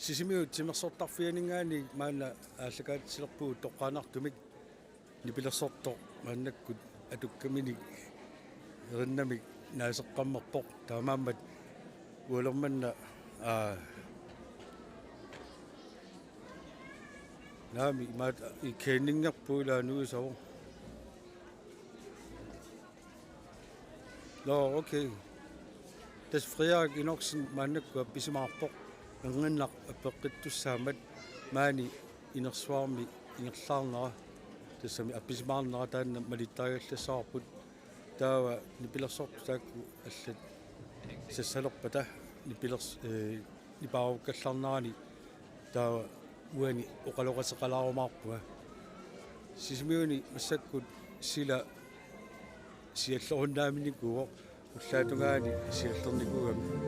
Sisimiut simersortarfianingaani maana ааллакаатсилерпуу тоққаанартумик нипилерсорто мааннаккут атуккамини ериннамик наасеққаммерпоқ таамааммат уалерманна наами маат иккеэннингерпуулаануисаву лоо окей тас фриаак иноксин мааннакку апписимаарпоқ ангиннақ аппеққиттуссаамат маани инерсуарми ингерлаарнера тассами апписимаарнера таанна малиттаагаллассаарпут таава нипилерсорту таакку аллат сассалерпата нипилерс нипааруккаллаарнерани таава уани оқалоқасеқалаарумаарпуга сисимиуни массаккут сила сиаллоруннааминикуо уллаатунгаани сиаллерникугами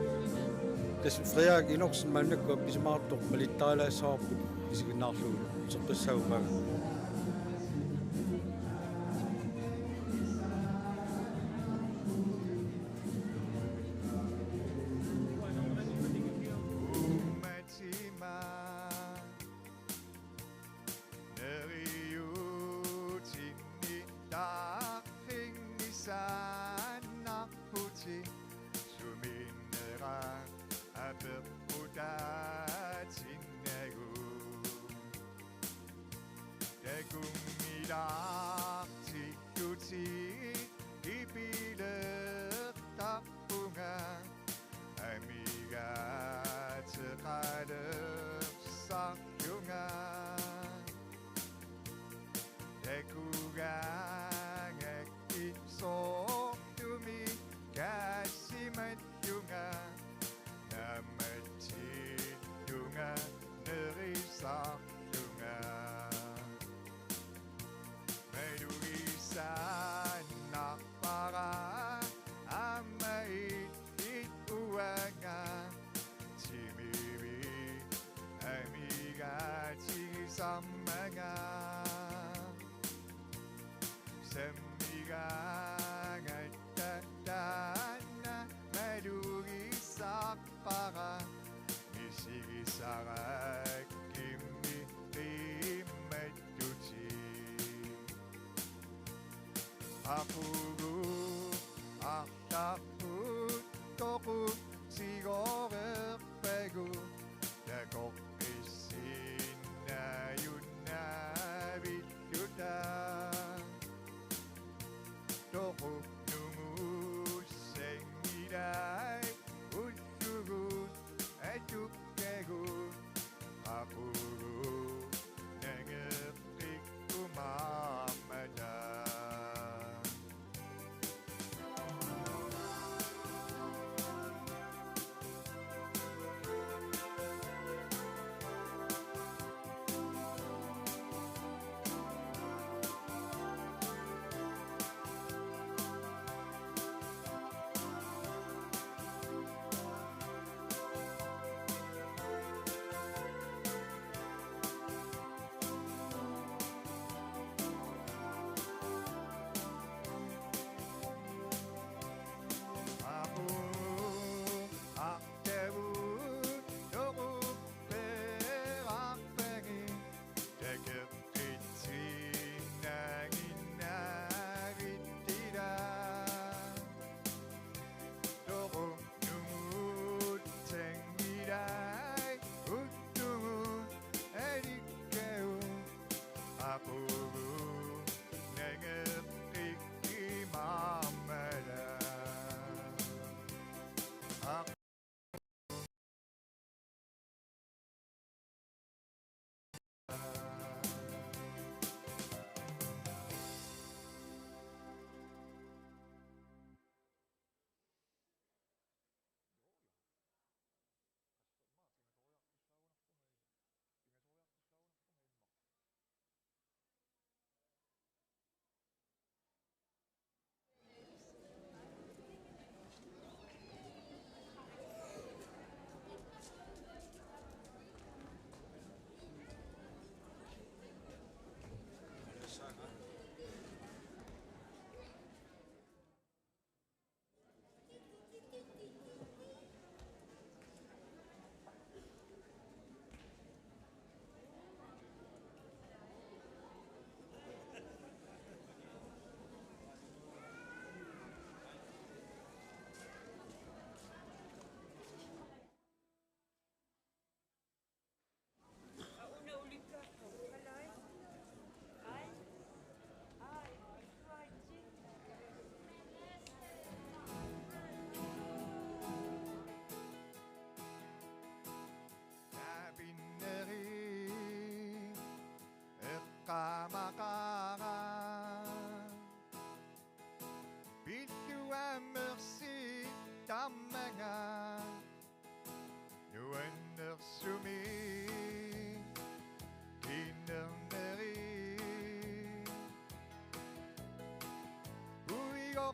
тас фриаак иноксин мааннакку апписимаартоқ малиттаалаассаарпут исигиннаарлугу сеққиссаагумага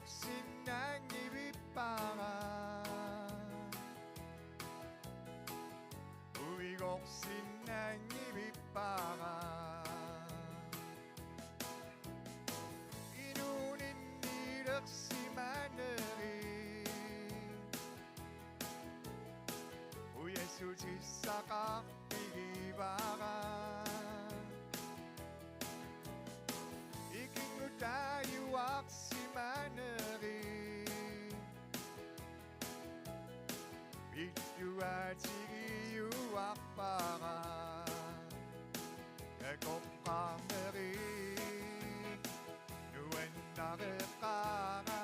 uigoksinangivippaqa uigoksinangivippaqa inuninnilersimaneri uyesutissaqarpigivaqa ikingutayuaqsimaneri vittuatigiyuarpaqa kakoqqaameri nuannareqqaaqa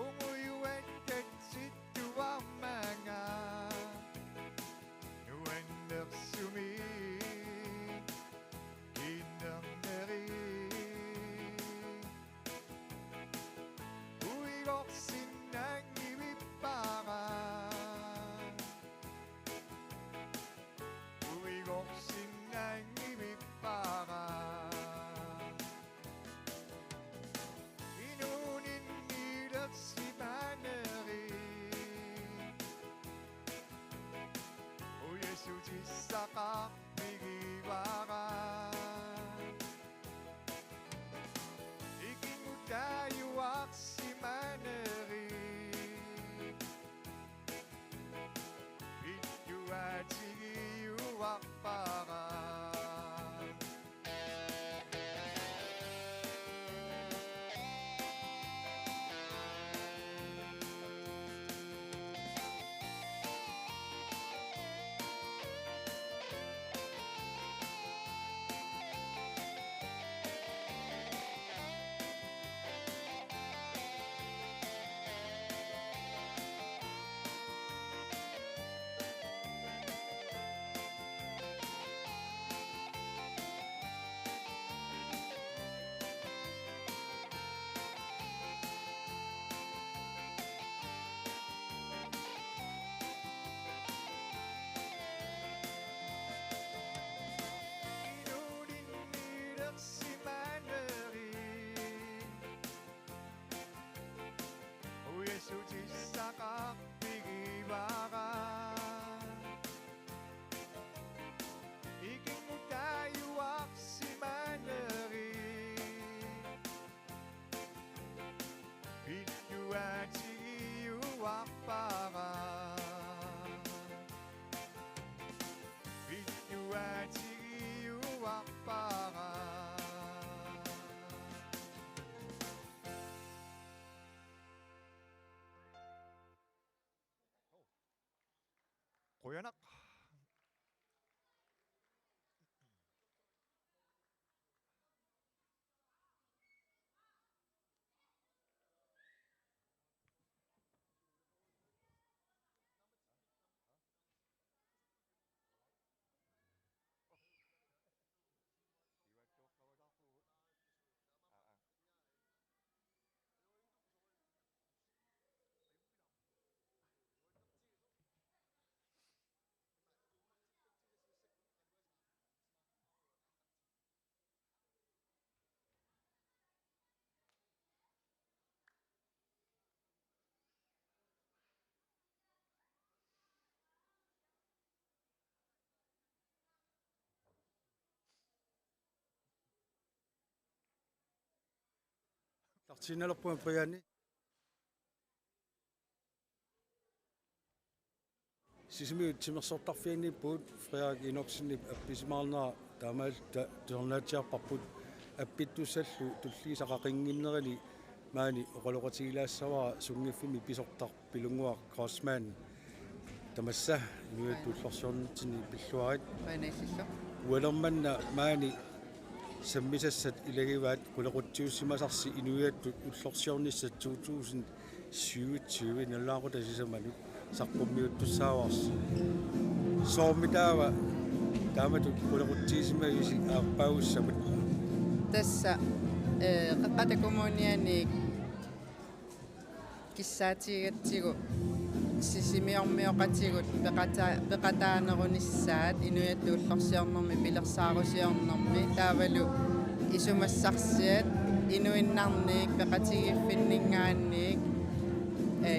unguyuattatsittuarmaanga nuannersumi kinnerneri uigorsinnangivippaqa uigorsinnangivippaqa inuninnilersimaneri uyesutissaqarpigivaqa ikingutayuaqsimaneri vittuatigiyuarpaqa inuninnilersimaneri uyesutissaqarpigivaqa ikingutayuaqsimaneri vittuatigiyuarpaqa vittuatigiyuarpaqa qoyanaq Tartinalorpuan priani sisimi timersortarfiani puut friak inoksinni appisimaarnera taamal tornaatiarparput appittussallu tulliisaqaqinginnerani maani oqaloqatigilaassavara sungiffimi pisortar pilunguar crossman tamassa inuattuullorsiornitini pilluarit Painaississu. ualermanna maani sammisassat ilagivaat qulequttiussimasarsi inuiattut ullorsiornissat 2027 nallaaquta sisamanut saqqummiuttussaavars soormitaava taamatut qulequttiisimagisi aappauussamut Tässä qaqqatakumuniani kissaatigatsigu sisimiormioqatigut peqataanerunissaat inuiattuullorsiornermi pilersaarusiornermi taavalu isumassarsiat inuinnarniik peqatigiffinningaanniik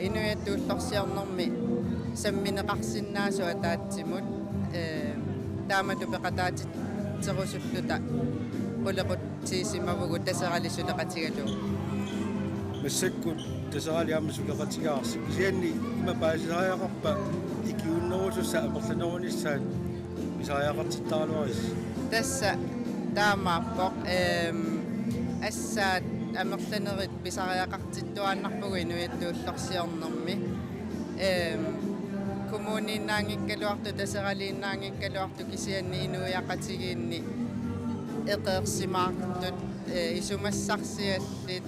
inuiattuullorsiornermi sammineqarsinnaasu ataatsimut taamatu peqataatitserusulluta qulequtiisimavugu taseralisulaqatigalu массаккут тасералиарма сулеқатигаарси кисианни има паасисариақарпа икиуннерусусса аперланеруниссаат исариақартиттаалуарис tässä taamaappoq assaat amerlanerit pisariaqartittuaannarpugu inuiattuullorsiornermi kommuninnaangikkaluartu taseraliinnaangikkaluartu kisianni inuiaqatigiinni eqeersimaartut isumassarsiallit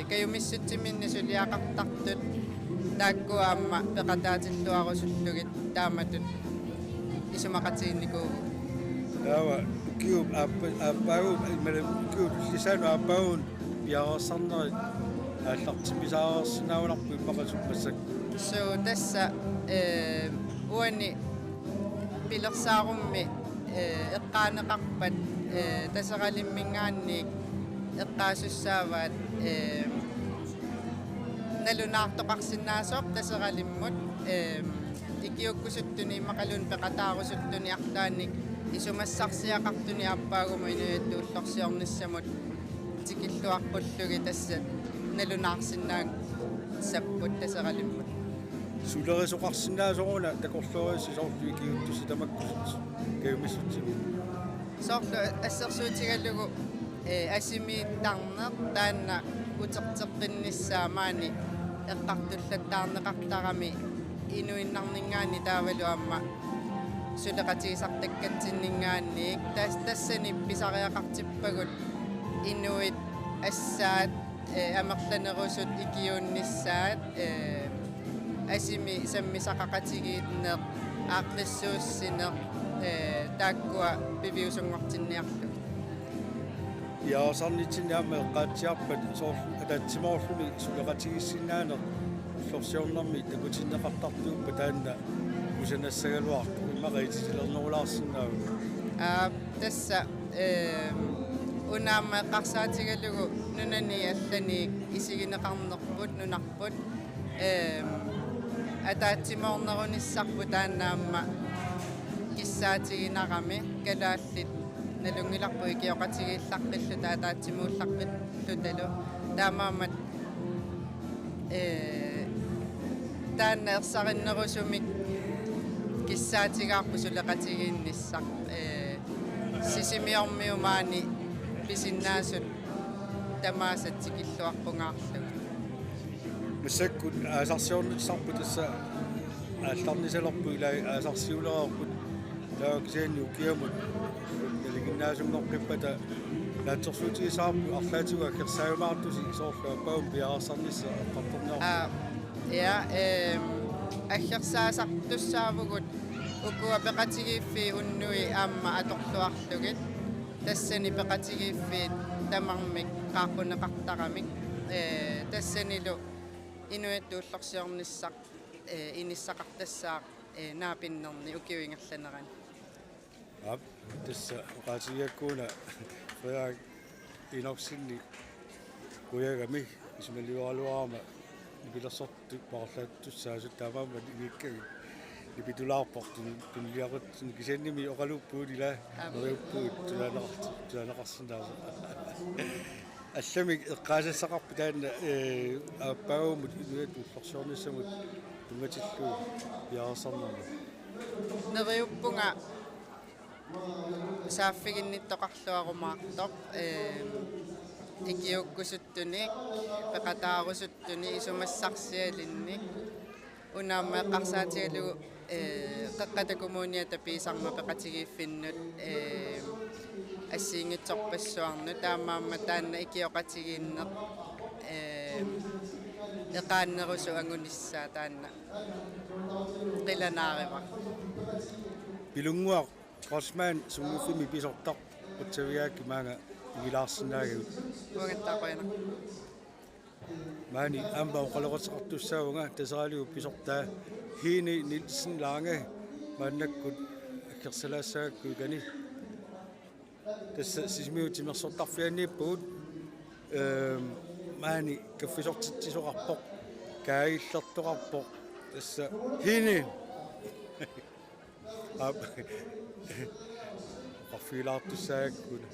kayumissuttiminni suliaqartartut taakkuaamma peqataatilluarusullugit taamatut isumaqatiginniku таава киуп аппагу ималам киуп лисану аппагун пиарерсарнерит ааллартимисаарерсинаунарпу иммақасуппассак so tässä uani pilersаарummi eqqaaneqarpat taseralimmingaanniik eqqaasussaavaat nalunaartoqarsinnaasoq taseralimut ikiukkusuttuni maqalun peqataarusuttuni artaannik isumassarsiaqartuni appaagumu inuiattuullorsiornissamut tikilluarpullugi tassa nalunaarsinnaang sapput taseralimut сулерисоқарсинаасоруна такорлуарисси соорлу икиуттуси тамаккусут каюмиссутсими soorlu assersuutigallugu asimiittарнеқ таанна uterteqqinnissaamaani eqqartullattaarneqartarami inuinnarningaani taavalu amma suleqatigisartakkatinningaanniik tassani pisariaqartippagut inuit assaat amerlanerusut ikiuunnissaat asimi sammisaqaqatigiinneq aaqlissuussineq taakkua piviusungortinniartu яасарнитсинаама эққаатсиарпат соорлу атаатсимоорлуни сулеқатигиссинаане иллорсиорнарми такутиннеқартартууппа таанна усанассагалуарту иммақаитилернерулаарсинааву tässä unaamma eqqarsaatigalugu nunani allaniik isigineqarnerput nunarput ataatsimoornerunissarpu taannaamma kissaatiginarami kalaallit nalungilarpu ikioqatigiillarqilluta ataatsimuullarqillutalu taamaammat taanna ersarinnерусумик kissaatigaarpu suleqatigiinnissaq sisimiormiumaani pisinnaasut tamaasat tikilluarpungaarlu массаккут аасарсиорнитсарпу тасса аалларнисалерпу илаа аасарсиулерерпут тааксианни укиамут налигиннаасумнорпиппата наатсорсуутигисаарпу арлаатигуа керсаавимаартуси соорлу аппаум пиарерсарнисса эққарторнеар ja аггерсаасартуссаавгут укуа пеқатигииффи уннуи аама аторлуарлугит тассани пеқатигииффиит тамармик qaaqquneqartaramik tassanilу inuiattuullorsiornissaq inissaqartassaaq naapinnerni ukiuingerlaneran ап тасса оқаатигиаккуна фяаг инорсинни куягами исмалиуалуарма нипилерсорту парлааттуссаасут таамаама иккаги нипитулаарпортун тунлиарутсин кисианними оқалуппуунила нориуппуут тулаанеқарсинааса алламик эққаасассақарпу таанна ааппаагумут инуиатtuullorsiornissamut тунгатиллуу яарсарнерми neriuppunga saaffiginnittoqarluarumaartoq ikiukkusuttunik peqataarusuttuni isumassarsialinnik unaamma eqqarsaatigalugu qaqqatakumuniata piisarma peqatigiiffinnut ассиингитсорпассуарну таамаамма таанна икиоқатигииннеқ эқааннерусу ангуниссаа таанна қиланаарима пилунгуақ Росман сунгуффими писортақ утсавиаакки маага игилаарсинаагагут угаттаақуяна маани амба оқалеқарсеқартуссаавнга тасералиу писортаа хини нилсен лаанга мааннаккут аккерсалаассаагакку кани тасса сисмиутимерсортарфианнииппугут maani kaffisortittisoqarpoq kaagillertoqarpoq tassa hini qarfilaartussaagakkuna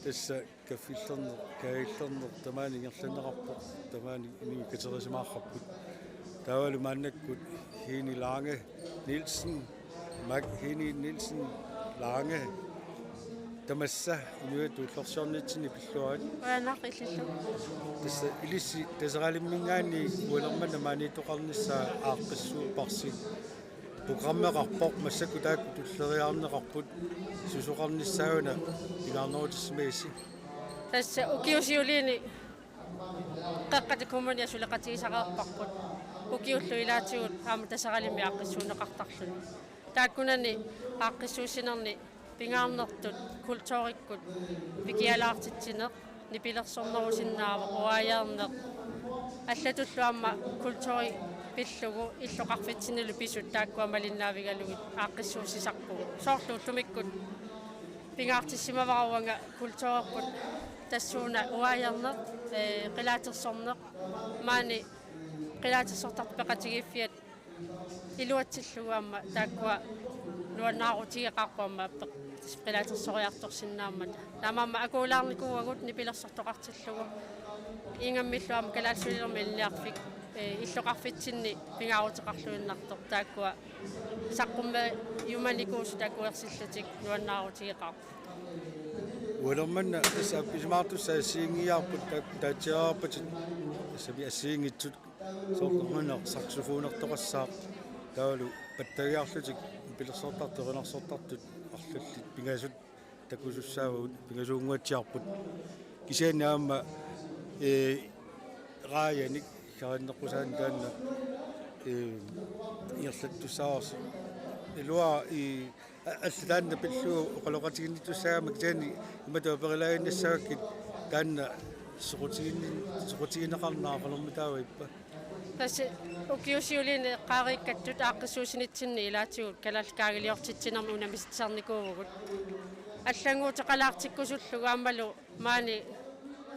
tassa kaffillerner kaagillerner tamaani ngerlanneqarpoq tamaani imi katerisimaarrapput taavalu maannakkut hini Lange Nielsen hini Nielsen Lange тамасса инуату уллорсиорнитсини пиллуаат уянақиллу тасса илисси тасералиммингаани уалермана маанитоқарниссаа ааққиссуупарси программеқарпоқ массаку таакку туллериаарнеқарпут сусоқарниссаагуна илаарнерутиссимаисси тасса укиусиулиини қаққатикуммани асулеқатигисақарпарпут укиуллу илаатигут аама тасералимми ааққиссуунеқартарлуни тааккунани ааққиссуусинерни пингаарнертут культууриккут викиалаартитсинеқ нипилерсорнерусиннаава уаяарнеқ аллатуллуамма культури пиллугу иллоқарфитсинилу писут тааккуамалиннаавигалугит ааққиссуусисарпугу соорлууллумиккут пингаартиссимаваруанга культуурпут тассууна уаяарнеқ қилаатерсорнеқ маани қилаатерсортарпеқатигиффиат илуатсиллугаамма тааккуа нуаннаарутигеқарпуамма қилаатерсориарторсиннааммата таамаама акуулаарникууагут нипилерсортоқартиллугу ингаммиллуама калаалсулилерми илниарфик иллоқарфитсинни пингаарутеқарлуиннартор тааккуа саққумма юманикуус таакуерсиллутик нуаннаарутигеқарпу уалерманна тасса писмаартуссаа сиингиарпут таатиарпатит тассаби ассиингитсут соорторнунеқ саксофонертоқассаақ таалу паттагиарлутик пилерсортартеринарсортартут арлаллит пингасут такусуссаавагут пингасуунгуатсиарпут кисианаама рааяник хариннеққусаан таанна иерлаттуссаарс илуа аллатаанна пиллуу оқалоқатигиннитуссаагама кисаани иматуаперилаагиннассаагаккит таанна соқутигинеқарнаақалермитааваиппа тасса укиусиулиини қаариккаттут ааққиссуусинитсинни илаатигут калаалкаагилиортитсинерми унамиситсарникуугут аллангуутеқалаартиккусуллугу аамалу маани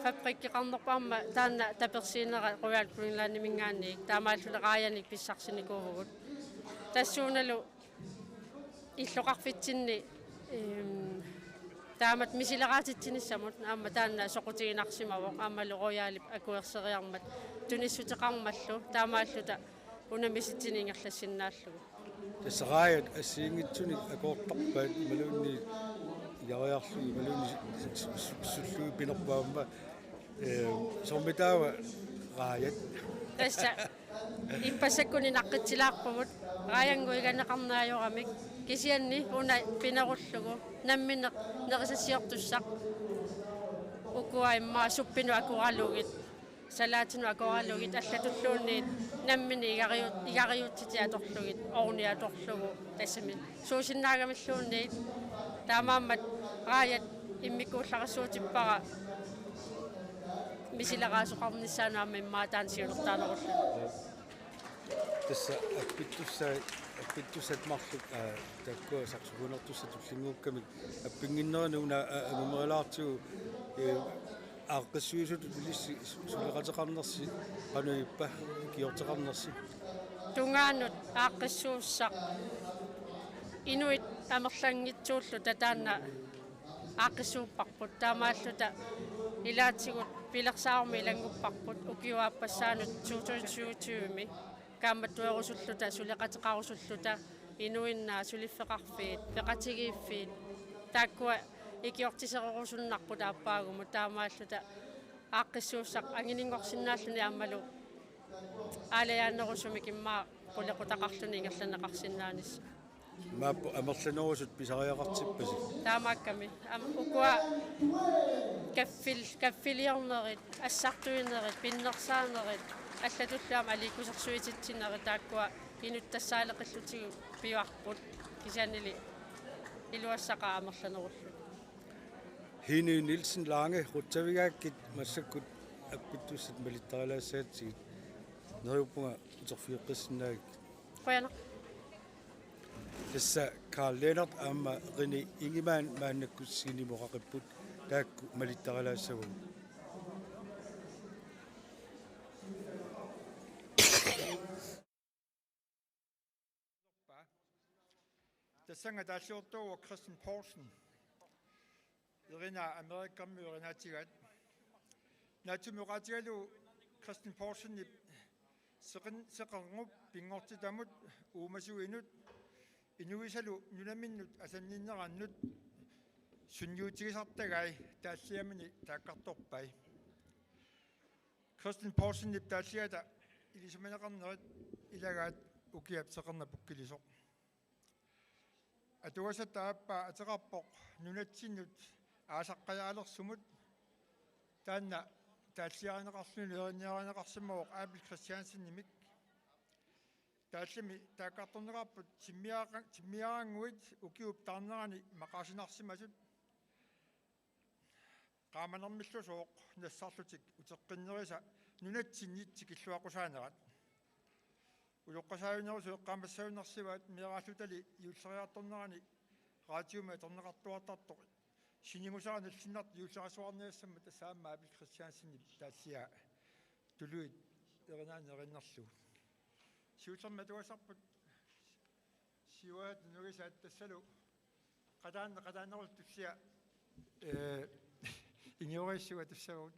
фабриккеқарнерпаама таанна таперсиинера қуяал пуинлаанимингаанник таамааллулеқааяник писсарсиникуугут тассууналу иллоқарфитсинни таамат мисилераатитсиниссамут аама таанна соқутигинарсимавоқ аамалу рояалип акуерсериармат туниссутеқармаллу таамааллута унамиситсинингерлассиннааллугу тассараят ассиингитсуни акоортарпаат малуунни яриарлуи малуунни суллуи пинерпаамма сормитаава раят тасса иппасаккуни наққитсилаарпагут рааянгуиганеқарнаajорамик кисианни уна пинеруллугу намминеқ нерисассиортуссақ укуаимма суппину акуралугит салаатину акуралугит аллатуллуунниит наммини игариутсити аторлугит орни аторлугу тассами суусиннаагамиллуунниит таамааммат рааят иммикуулларассуутиппара мисилераасоқарниссаанаама иммаатаан сиулертаанеруллу тасса аппиттуссат марлук таккуа саксофонертуссат уллингууккамик аппингиннеринуна амумерилаартигу ааққиссуисут улисси сулеқатеқарнерси қануиппа киортеқарнерси тунгаанут ааққиссууссақ инуит амерлангитсууллу татаанна ааққиссууппарпут таамааллута илаатигут пилерсаарми илангуппарпут укиуааппассаанут 2020ми кааматтуерусуллута сулеқатеқарусуллута инуиннаа сулиффеқарфиит пеқатигииффиит тааккуа икиортисерерусуннарпут ааппаагуму таамааллута ааққиссууссақ ангинингорсинааллуни аамалу аалаяаннерусуми киммаа qullequtaqarluni ingerlaneqarsinnaanissa мааппу амерланерусут писариақартиппаси таамаакками укуа каффилиорнерит ассартуинерит пиннерсаанерит аллатуллаама аликусерсуититсинери тааккуа инуттассаалеқиллутигу пиуарпут кисианили илуассақаа амерланеруллу Hini Nielsen Lange ruttavigakit massakut appittussat malittarilaassaatsigit neriupunga uterfiiqqissinnaagit qoyana tassa Karl Lennart aamma rini ingimaan maannakkussiinimoqaqipput taakku malittarilaassagu тассанга тааллиортуува Кристен Поулсен ерина Америккарми ерinaатигат наатумеqaatiгалу Кристен Поулсен сеқарнуп пингортитамут уумасуинут инуисалу нунаминнут асанниннераннут сунниутигисартагай тааллиамини тааккарторпай Кристен Поулсен тааллиата илисуманеқарнерит илагаат укиап сеқарна пуккилисоқ атуаса тааппа атеқарпоқ нунатсиннут аасаққаяалерсумут таанна тааллиаринеқарсуни еринниаринеқарсимавоқ Абел Кристиансен нимик тааллими тааккарторнеқарпут тиммиарангуит укиуп таарнерани мақаасинарсимасут qaamanermillusooq nassarlutik uteqqinnerisa nunatsinniitsik illuaqusaanerat улоққасаавинерусу эққамассаунерсиваат миерааллутали иуллериарторнерани раатиума торнеқартуартартоқ синингусаарна синнарт иуллерасуарниассамма тассаама Абел Кристиансен тааллиа тулуит ерinaanериннерлу сиутерма туасарпут сиуаат нугисаат тассалу qadaannerul tussia иниорисуа тассагут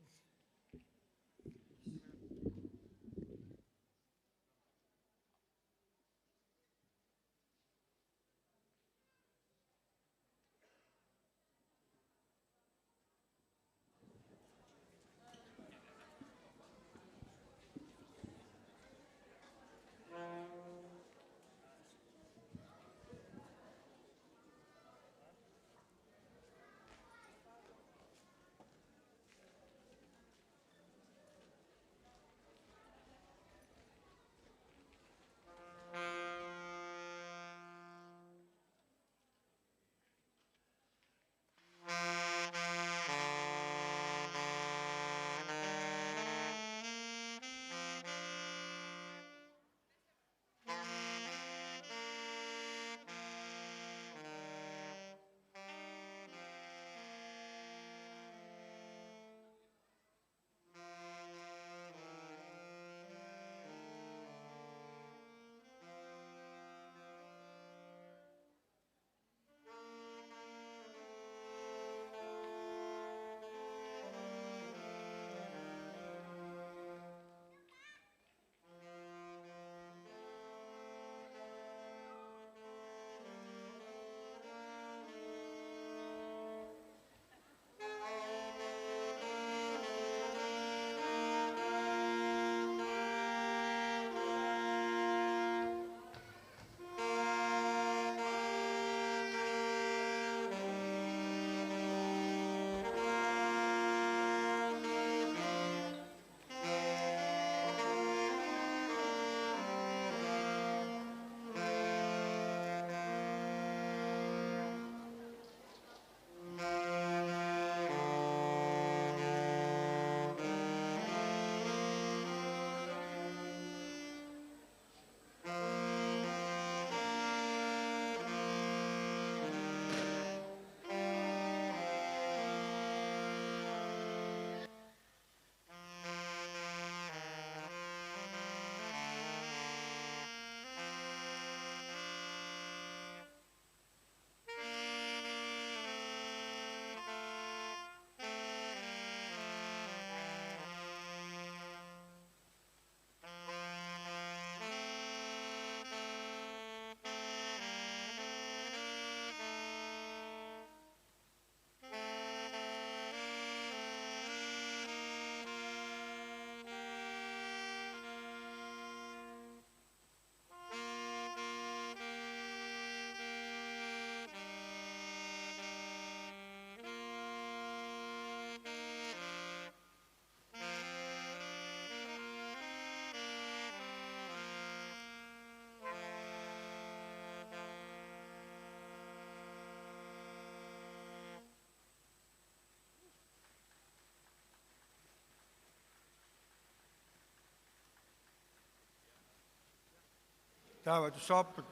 таава тусааппут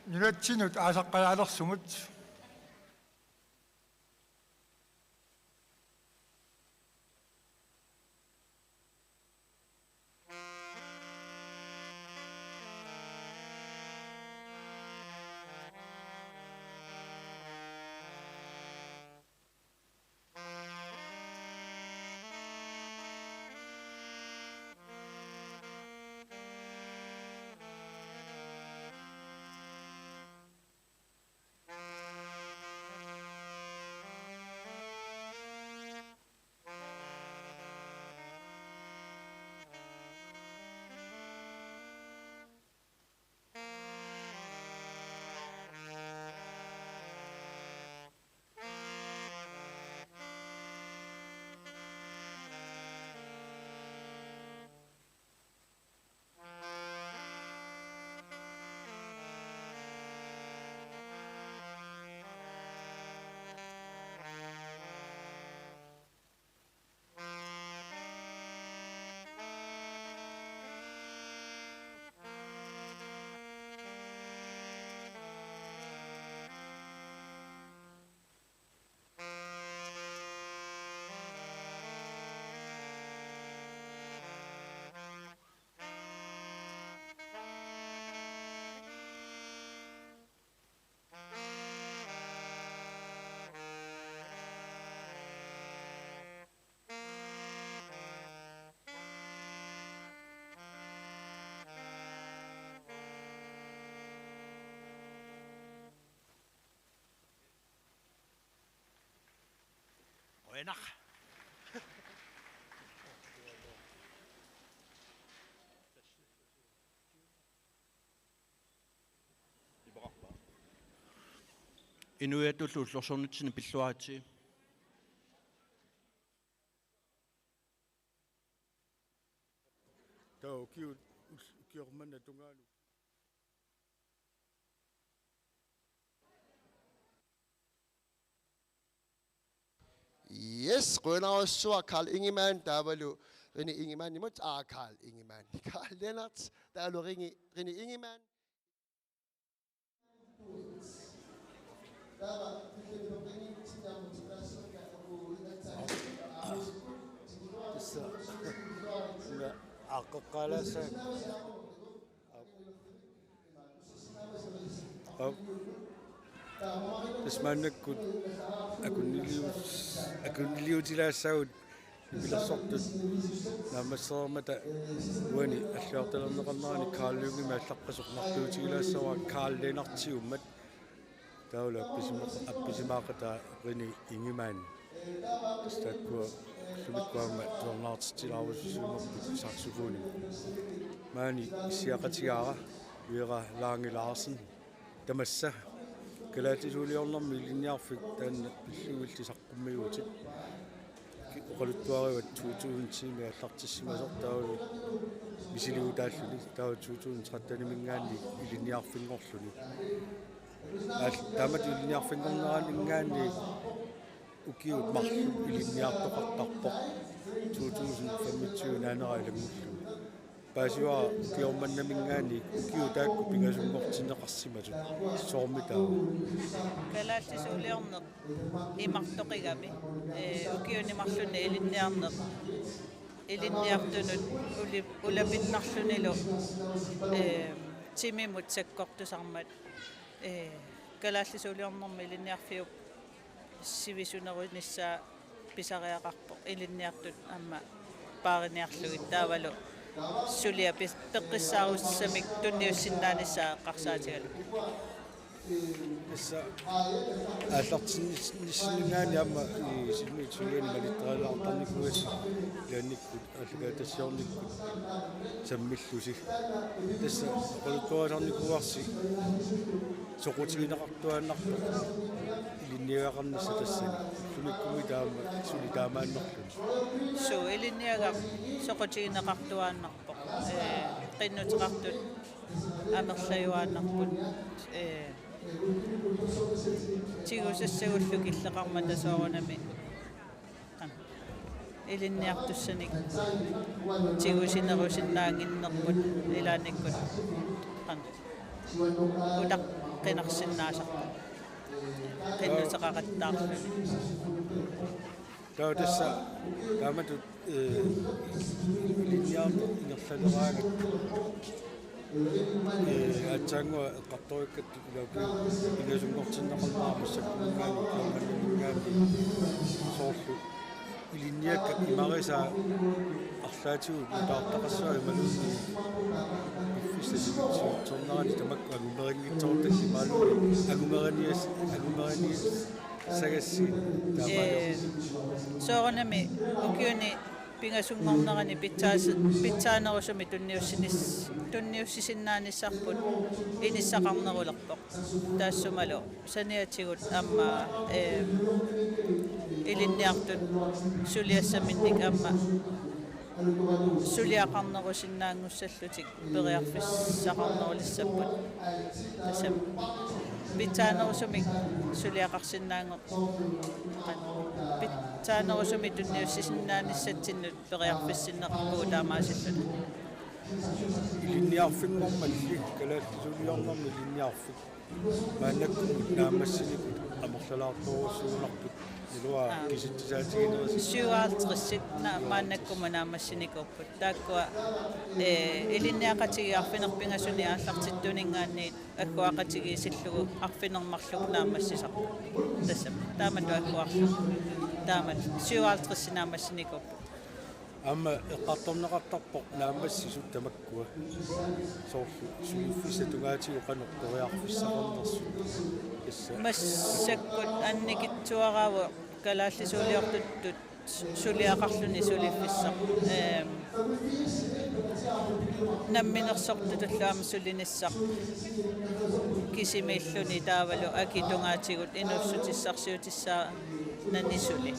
нунатсинут аасаққаяалерсумут enak. Inuiatullu ullorsornitsini pilluaati. Tau kiormanna tungalu. Yes, Grønaussua Karl Ingemann, der var jo René Ingemann imod Karl Ingemann. Karl Lennart, der er jo René Ingemann. Aqaqqalasa tasmannakkut akuniliutilaassagut pilassortut naammassermata uani alliartalerneqarnerani kaalluugima allaqqasoqnartuutigilaassawa Karl Lennartiummat taula appisimaaqata René Ingemann tastakkua lumikkuamma tuornaartitilaarussuunerput saxofoni maani issiaqatigaara Vera Lange Larsen tamassa kalaatisuuliornermi linniarfik taanna pilluullisaqqummiguutit oqaluttuarivat 2010 allartissimasoq taulu misiliutaalluni taau 2013 ilinniarfingorluni tamat ilinniarfingorneraan ingaanni ukiut marlu ilinniartoqartarpoq 2025 naanerailangullu paasiwa kiormannamingaani ukiutaakku pingasungortineqarsimatut soormitaa kalaallisuuliorneq imartoqigami ukiunimarlunni ilinniarneq ilinniartunut ulapinnarlunilu timimut sakkortusarmat kalaallisuuliornermi ilinniarfiup sivisunerunnissaa pisariaqarpoq ilinniartut amma paariniarlugit taavalu sulia peqqissaaruussamik tunniussinnaanissa qarsaatigalu issa аллартиннисsinnaani amma silmiitsuliani malitteralaartarnikuat laannikkut аллагаатассиорниккут саммиллуси тасса qoluttuasarnikuarsi soqutiginaqartuaannarpa ilinniaqarnissa тассани сумиккуми таама сули таамааннерлун су илинниагам соqutiginaqartuaannarpoq qinnutiqartut амерлаюааннарпут тигусассагуллу киллеқармата соорунами илинниартуссаник тигусинерусиннаангиннерпут илааниккут улақ қинарсиннаасарпут qinnuteqaqattaarluni таутасса тааматут линьяарто ингерланерааgat атсаангуа эққарториккат илаки иласунгортиннеқарнаарма саккунгаани киорманнамингаани соорлу илиньяакка имариса арлаатигу таартақассуа ималуунни иффисасигитсуу торнерани тамакку агумерингитсоорталли маалуни агумераниас сагасси таамаалу соорунами укиуни пингасунгорнерани питсаанерусуми тунниуссисиннааниссарпут иниссақарнерулерпоқ таассумалу саниатигут амма илинниартут сулиассаминник амма сулиақарнерусиннаангуссаллутик периарфиссақарнерулиссаппут тасам питсаанерусумик сулиақарсиннаангоқ питсаанерусуми тунниуссисиннааниссатсиннут периарфиссиннеқарпуу таамаасиллуна илинниарфингормалли калааттисулиорнэрми илинниарфик маанаккумут наамассиникут амерлалаарторуссуунарпут илуа киситтисаатигинерис сюаалтрissит маанаккума наамассиникорпут тааккуа илинниақатигиарфинерпингасуни ааллартиттунингаанниит аккуақатигиисиллугу арфинермарлугу наамассисарпу тассам таамату аккуарлу таамат сюаалтрисси наамассиникорпут amma eqqartorneqartarpoq naamassisut tamakkua soorlu suuffisatugaatigu qanertoriarfissaqarnersu issa массаккут анникитсуарааву kalaalli suuliortuttut suliaqarluni suliffissaq namminersortutulluama sulinissaq kisimiilluni taavalu akitungaatigut inussutissarsiutissaa nanisuli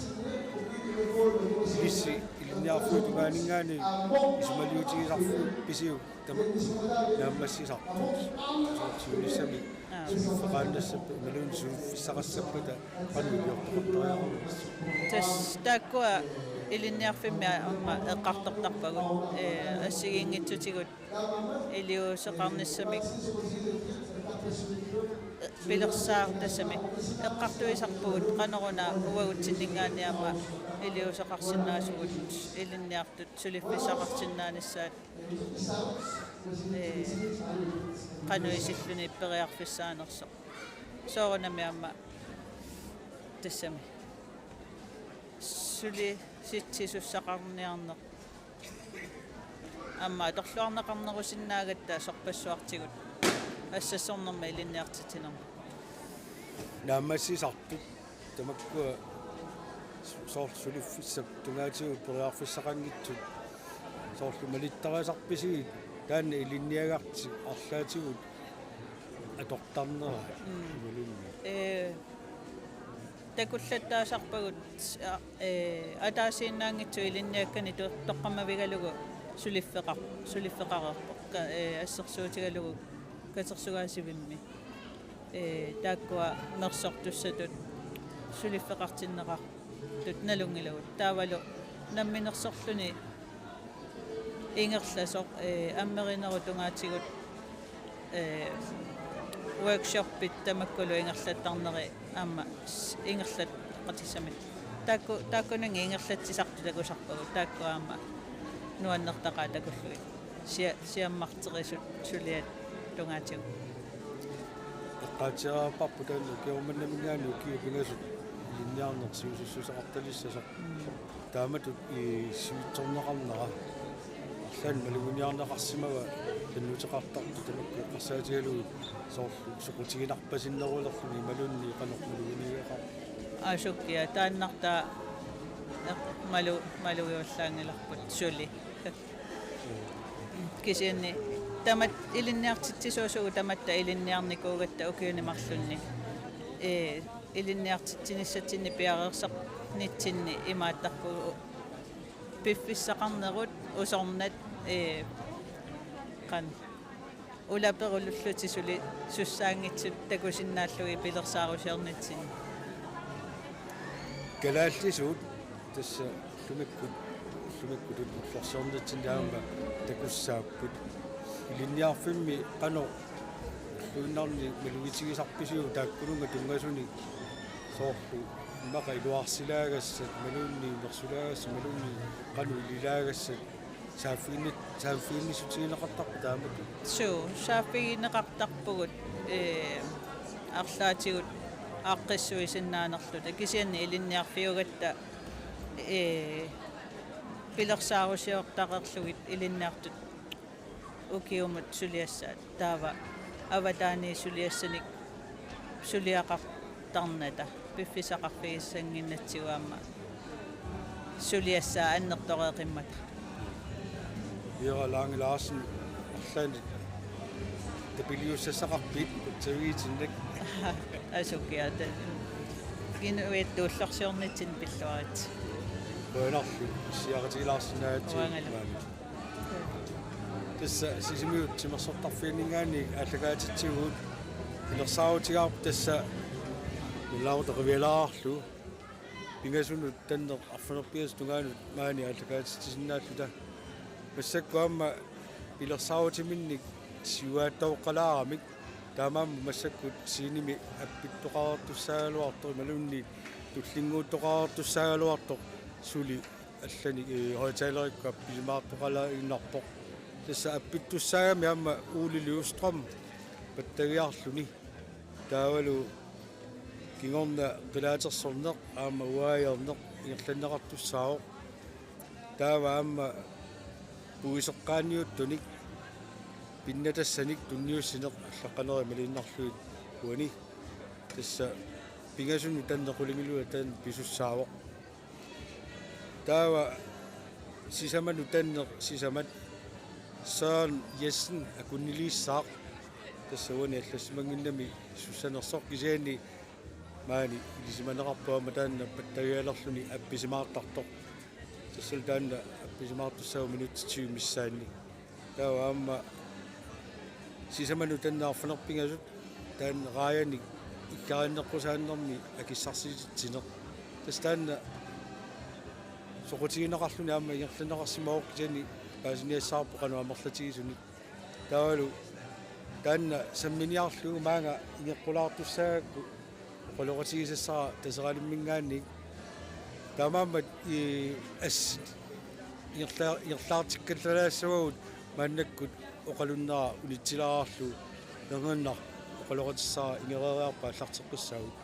Lissi iliniarfuutugaaninggaani ismaliutigisarfu pisiu tama naammassisartu suulissami suuffaqaannassappa imaluun suuffissaqassappa qanuiliortoqartoriarus tas taakkua iliniarfimmi amma eqqartortarpagut assigiinngitsutigut iliuseqarnissamik pilersaar tassami eqqartuisarpugut qanoruna uagutsinningaaniama iliuseqarsinnaasugut ilinniartut suliffissaqarsinnaanissaat qanuisilluni periarfissaanersoq soorunami amma tassami suli sitsisussaqarniarneq amma atorluarneqarnerusinnaagatta sorpassuartigut ассассорнэрма илинниартитинерма наамассисартут тамаккуа соорлсулиффиссап тугаатигу периарфиссақангитсут соорлу малиттариасарписигит таанна илинниагарти арлаатигут атортарнера ималунни такуллаттаасарпагут атаасииннаангитсу илинниаккани тоққамавигалугу сулиффеқарерпоқ ассерсуутигалугу катерсугаасивимми тааккуа мерсортуссатут сулиффеқартиннеқартут налунгилагут таавалу намминерсорлуни ингерласоқ аммеринеру тунгаатигут workshopпит тамаккулу ингерлаттарнери аама ингерлат qatissami taakkunung ингерлатсисарту такусарпагу таакку аама нуаннертақаа такуллуи сиаммартерисут сулиат тунгаатигу эққаатиарапарпу таанну киорманнамингаани укиупингасут линниарнерсиусуссусақарталиссасақ тааматут и сивитсорнеқарнера арлаан малугуниарнеқарсимава таннутеқартарту тамакку эққарсаатигалугу соорлу суқутигинарпасиннерулерлуни малунни қанормалугунигаақар асуккиа тааннарта малуиуллаангиларпут сули кисианни тамат илинниартитсисуусугу таматта илинниарникуугатта укиунимарлунни илинниартитсиниссатсинни пиареерсақ нитсинни имааттарпугу пиффиссақарнерут усорнат қан улаперуллутисули суссаангитсут такусиннааллуги пилерсаарусиернитсин галааллисуут тасса лумиккут лорсиорнитсин таама такуссааппут илинниарфимми қано луиннарни малугитигисарписиу тааккунунга тунгасуни соорлу мақа илуарсилаагассат малуунни мерсулаагасса малуунни қану илилаагассат сааффииннисутигинеқартарпу таамату сааффигинеқартарпугут арлаатигут ааққиссуисиннаанерлута кисианни илинниарфиугатта пилерсаарусиортақерлугит илинниартут укиумут сулиассаат таава аватаани сулиассаник сулиақартарната пиффисақарфигиссангиннатсигуамма сулиассаа аннертореқиммата Ира Lange Larsen арлаани тапилиуссасақарпит тавиитиннак асуккиата кинуиттууллорсиорнитсин пиллуарит боонарлу сиаратигилаарсинаати тасса сисимиут тимерсортарфианингаани аллагаатитсигуут илерсааутигаарп тасса илаутеривиалаарлу пингасунут таннер арфанерпиас тунгаанут маани аллагаатитсиннааллута массаккуамма илерсааутиминник сиуааттауққалаарамик таамаамма массаккут сииними аппиттоқаартуссаагалуартор малунни туллингууттоқаартуссаагалуартор сули аллани хойтайлерикку аппилимаартоқалаа иннарпоқ тасса аппиттуссаагами аама уулилиустрам паттагиарлуни таавалу кингорна қилаатерсорнеқ аама уаайернеқ ингерланнеқартуссаавоқ таава аама пуисеққааниуттуник пиннатассаник тунниуссинеқ аллаққанери малиннарлуит уани тасса pingasunu tannequlingilu tan pisussaavo tawa sisamanu tanne sisamat saan yessen akunniliissaaq тассавани аллассимангиннами суссанерсор кисиани маани илисиманеқарпуама таанна паттагиалерлүни апписимаартартоқ тассал таанна апписимаартуссаа минутти миссаанни таава аама сисаману таннаарфанерпингасут таанна рааяни иккарииннеққусааннэрми акиссарсититсинеқ тас таанна соқутигинеқарлүни аама ингерланеқарсимаоқ кисиани паасиниассаарпо қануамерлатигисуни таавалу таанна самминиарлугу маага ингеққулаартуссаагакку оқолоқатигисассара тасералиммингаанни таамааммат ас ингерлаартиккаллалаассагуут мааннаккут оқалуннера унитсилараарлу нернернар оқолоқатиссара ингереериарпа аллартеққуссаагут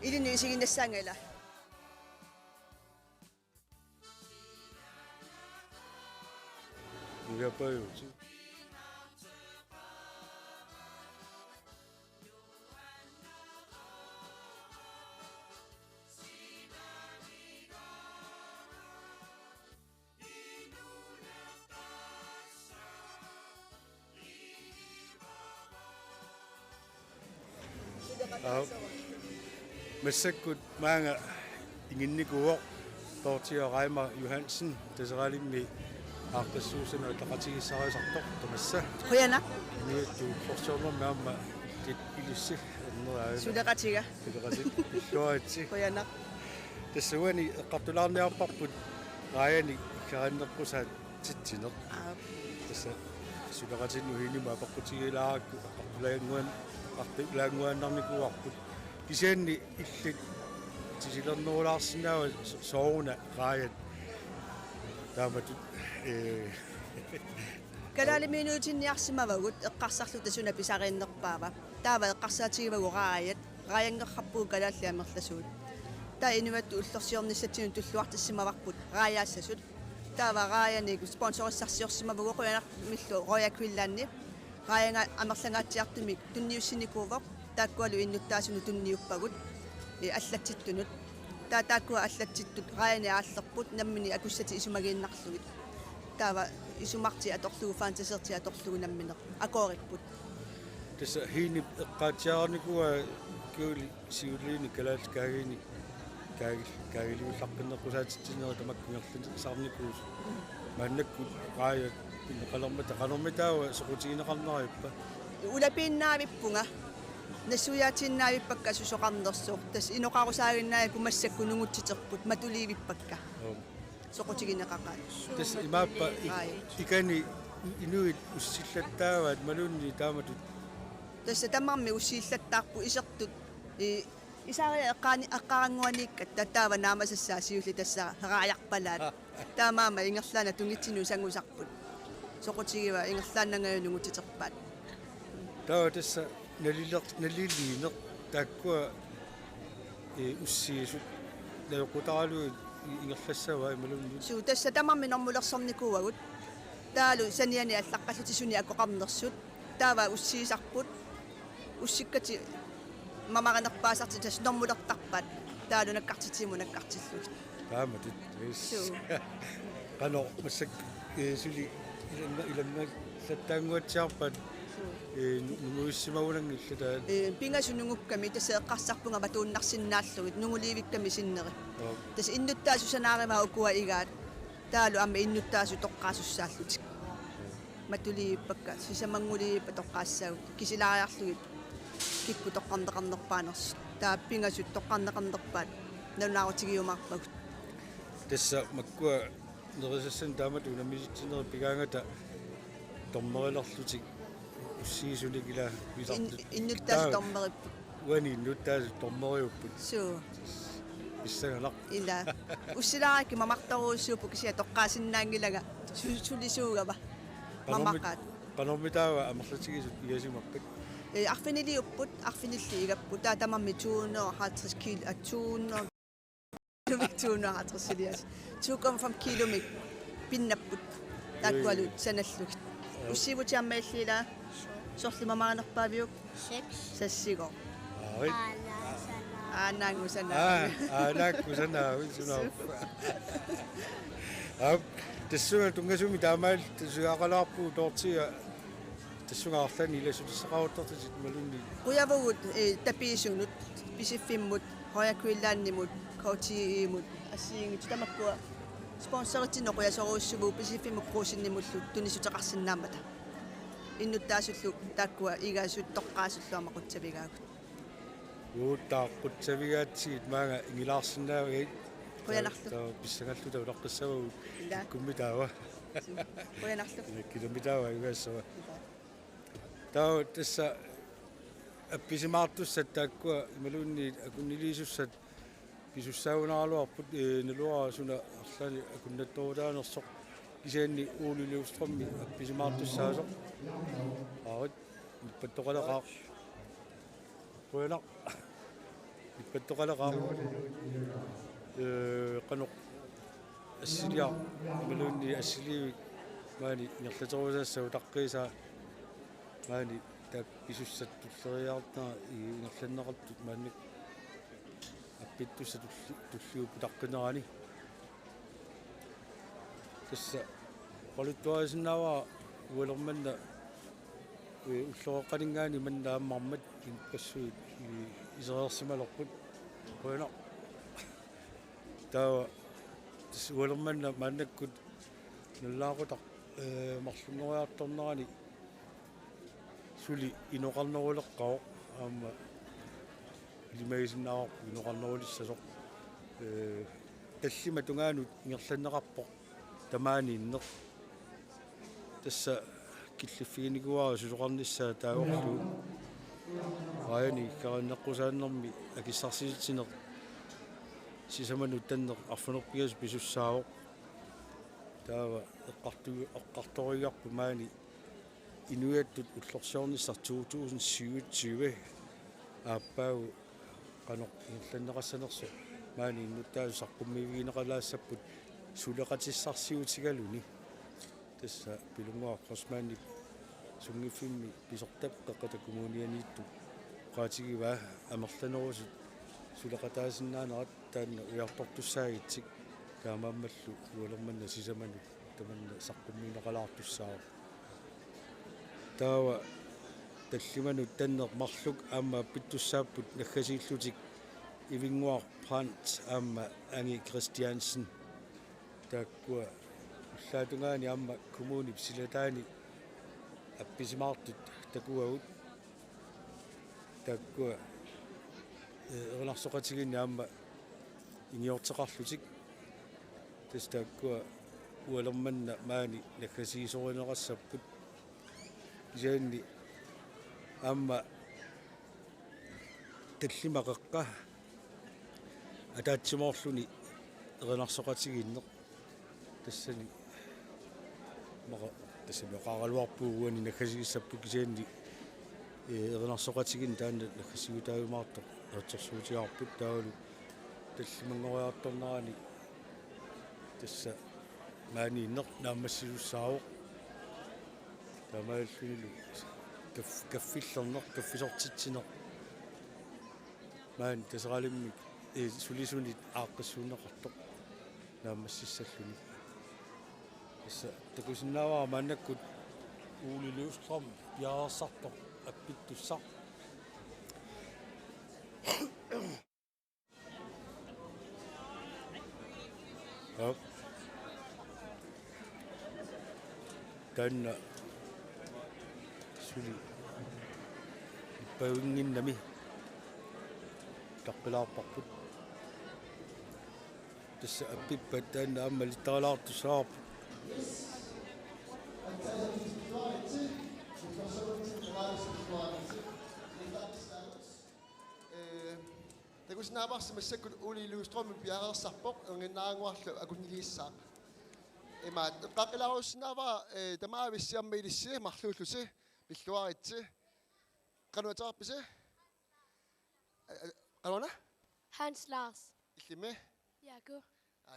Ilunniisiginnassangala Uyapayochi Massakkut maanga inginnikuuq Tortio Reimer Johansen taseralimmi aaqtassuusana taqatigissarisartoq tamassa Quyana niittu forsornermaamma tit ilussi anneraa Sudaqatiga Sudaqati illuaatsi Quyana тассуани эққартулаарниарпарпут рааяни караннерпусаат титсинеқ тасса сулеқатинну хинима апаққутигилааракку артулаагуаннарникуарпут кисианни иллит тисилернерулаарсинаава сооруна рааят тааматут Калалиминуутинниарсимавагут эққарсарлу тасуна писарииннерпаава таава эққарсаатигивагу рааянгерхаппуу калааллиамерласуут та инуатту уллерсиорниссатсину туллуартиссимаварпут рааяассасут таава рааяник спонсориссарсиорсимавагу қуянар миллу рояквиллаанни раянга амерлангаатсиартумик тунниуссиникуувоқ тааккуалу иннуттаасуну тунниуппагут аллатситтунут тааккуа аллатситтут раяни ааллерпут наммини акуссати исумагииннарлугит таава исумарти аторлугу фантасерти аторлугу намминеқ акоориппут тасса хинип эққаатиарникуа куули сиуллиини калаалкаагини каагилиуллаққиннерпусаатитсинера тамаккунгерлун саарникуус мааннакку раая пиннеқалермата соқутигинеқарнериппа улапииннаавиппунга нассуяатиннаавиппакка сусоқарнерсоо тас иноқарусаагиннаа кумассакку нугутситерпут матуливиппакка соқутигинеқақаа тас имааппа икани инуит уссиллаттааваат малунни тааматут тасса тамарми уссииллаттаарпу исертут исари аққарангуаникка таава наамасассаа сиулли тасса рааяқпалаат таамаама ингерлаана тунгитсину сангусарпут соқутигива ингерлааннангаю нугутситерпаат таа тасса налилиинеқ тааккуа уссиисут наёқутаралуи ингерлассава ималунни су тасса тамамми нормулерсорникууагут таалу саниани аллаққаллути суни акоқарнерсут таава уссиисарпут уссиккати мамаранерпаасарти тас нормулертарпат таалу наккартитиму наккартиллут тааматит су qano massak suli ilanna саттаангуатсиарпат нунгуиссимагулангиллата пингасунунгукками тасеэққарсарпунга матууннарсиннааллугит нунгуливикками синнери тас иннуттаасу санааримаа укуа игаат таалу амма иннуттаасу тоққаасуссааллутик матулииппакка сисамангулииппа тоққаассаагут кисилаариарлугит кикку тоққарнеқарнерпаанерс таа пингасут тоққарнеқарнерпаат налунаарутигиумаарпагут тасса маккуа нерисассан таамат унамиситсинери пигаангата тормерилерлутик уссиисуникила висартут иннуттаасу тормериппу уани иннуттаасу тормериуппут суу иссагалақ ила уссилааракки мамартаруussуупу кися тоққаасиннаангилага сулисуугава мамаққаат qanормитаава амерлатигисут иасимарпат арфинилиуппут арфинилли игаппу таа тамамми 250 кил 200 250 2,5 киломит пиннаппут тааккуалут саналлугит уссивутиармаиллила сорли мамаанерпаавиук 6 сассиго ай аанаагусана аанаагусана уисунаа тассуга тунгасуми таамаал тассугаақалаарпуу тоортига тассугаарлани иласутиссақаруттартисит малунни куявагут тапиисунут писиффиммут хоякуиллааннимут коутиимут ассиингит тамаккуа спонсоритсинно куясоруussuvuu писиффиммут круусиннимуллут тунисутеқарсинаамата иннуттаасуллу тааккуа игаасут тоққаасуллуама қутсавигаагут уутааққутсавигаатсигит маага ингилаарсинаавагит куянарлу писсагаллута улаққассавагу куммитаава куянарлу километаава игассава таа тасса апписимаартуссат тааккуа ималуунни акуннилиисуссат писуссаагунааралуарпут налуарасуна арлани акуннаттуурдаанерсоқ исаанни уулулиустромми апписимаартуссаасоқ аават иппаттоқалеқаа куяна иппаттоқалеқаа qanoq ассилиа ималуунни ассиливи маани нерлатерусаассау таққииса маани так писуссат туллериаартаа ингерланнеқартут маанник аппиттусса туллиуппу таққинерани тасса qoluttuasinnaava ualermanna уллоққалингаани маннааммармат пассуит исериерсималерпут қуяна таа уаlermanna мааннаккут нуллаақутақ марлуннериарторнерани сули иноқарнерулеққао аама лимаисиннааварпу иноқарнерулиссасоқ таллима тунгаанут ингерланнеқарпоқ тамаани иннер тасса киллиффигиникуара сулоқарниссаа тааорлу аани караннеққусааннэрми акиссарсиситсинер сисаманут таннер арфунерпигас писуссаавоқ таава эққарторигарпу маани инуяттут уллорсиорниссар 2027 ааппаагу qanoq ингерланнеқассанерсо маани иннуттаасаққуммивигинеқалаассаппут сулеқатиссарсиутигалуни тасса пилунгуаққосмаанни сунгиффимми писортаппеққата коммунианиитту qaatигива амерланерусут сулеқатаасиннаанерат таанна уяртортуссаагитсик таамааммаллу уалерманна сисаману таманна саққумминеқалаартуссаа таава таллиману таннер марлук аама питтуссааппут наггасииллутик ивингуар Brandt аама анги Christiansen тааккуа уллаатунгаани аама коммуни псилатаани апписимаартут такуагут тааккуа эрнарсоқатигинни аама иниортеқарлутик тас тааккуа уалерманна маани наггасиисоринеқассаппут исаанни аама таллимақеққа атаатсимоорлуни эрнарсоқатигиннеқ тассани мара тассами оқаралуарпуугуани наггасигиссаппут исаанни эрнарсоқатигин таанна наггасигутаавимаартоқ аатсерсуутиарпут таалу таллимангориарторнерани Tässä maaniinneq naammassilussaavoq tamaalluilu kaffillerneq kaffisortitsineq maan taseraalimmik sulisunit aaqqassuunneqartoq naammassissalluni issa takusinnaavaa maannakkut uuliliustram piaarsartoq appittussaq tanna suli ippaunginnami taqqilaarparput tassa appippat tanna amma littaraalaartussaarpu takusnaavars massakut uliluustrom piaarersarpoq erginnaanguarlu akunniliissaaq imaat qaqilarussinaava tamaavissiarmiilissi marluullusi pilluaritsi qanuatarpisi qanuana Hans Lars. illimi Jakob.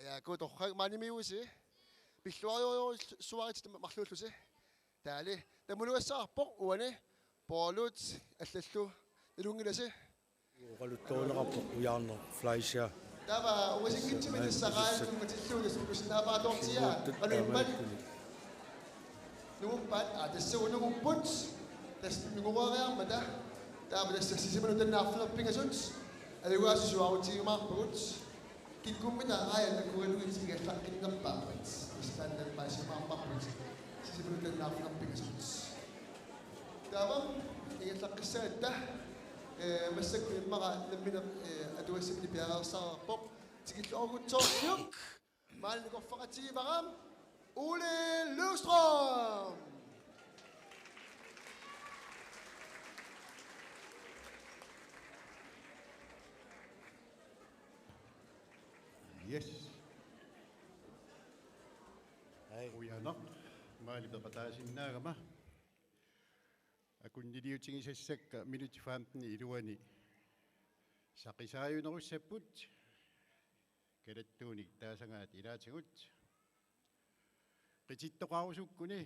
Jakob torrag maanimiusi pilluariorioris suarit marluullusi taali tamuluassaarpoq uani poolut allallu ilungilasi uqaluttuuneqarpoq ujaarner Fleischer Tava uasikitsimilissaqaat ummatilluulis ukusnaavaatortia anumpat numpat tassuunugupput tas nunguariarmata tava tassassisimanut annaarflerpingasut aluaasusuarutigimaarpugut kikkummita aayan akkugalugitigallaqqinnerpaapat istaannalpaasimaarparput sisimanut annaarflerpingasut tava igallaqqissaatta مسكوا المرأة لمن أدوسم اللي بيها صار بوق تقول له أقول توك ما اللي قفقتي برام أولي لوستروم Yes. Uyanaq maali peqataasinnaagama akunniliutigissassakka minutifamtni iluani saqisaayunerussaput kalattuunik taasangaat ilaatigut qitittoqarusukkuni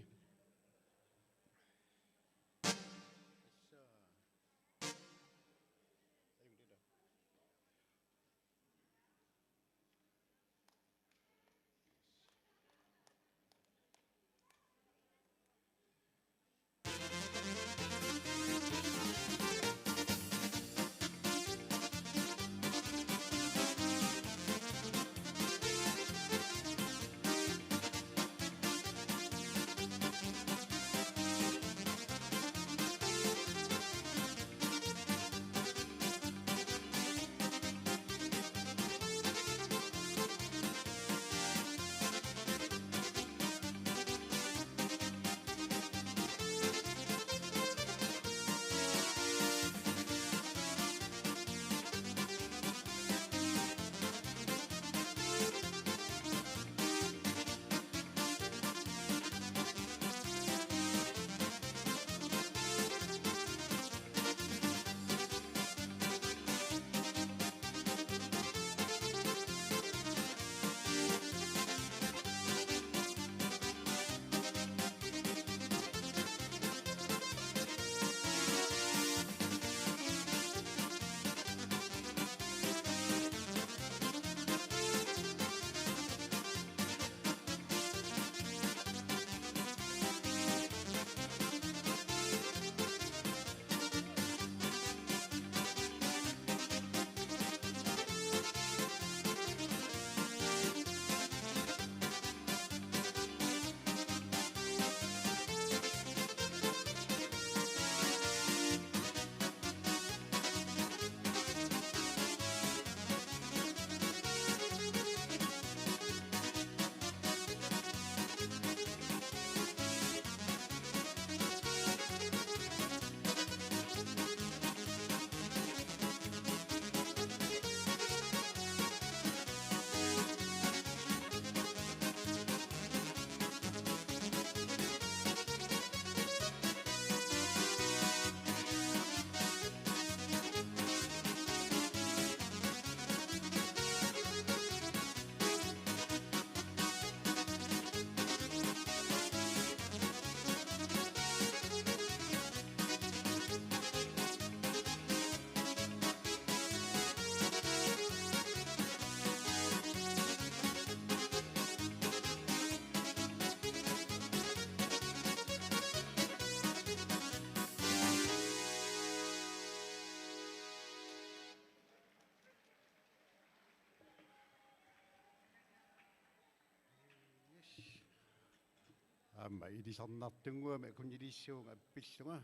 amma ilisarnartunguama kunnilissuunga appillunga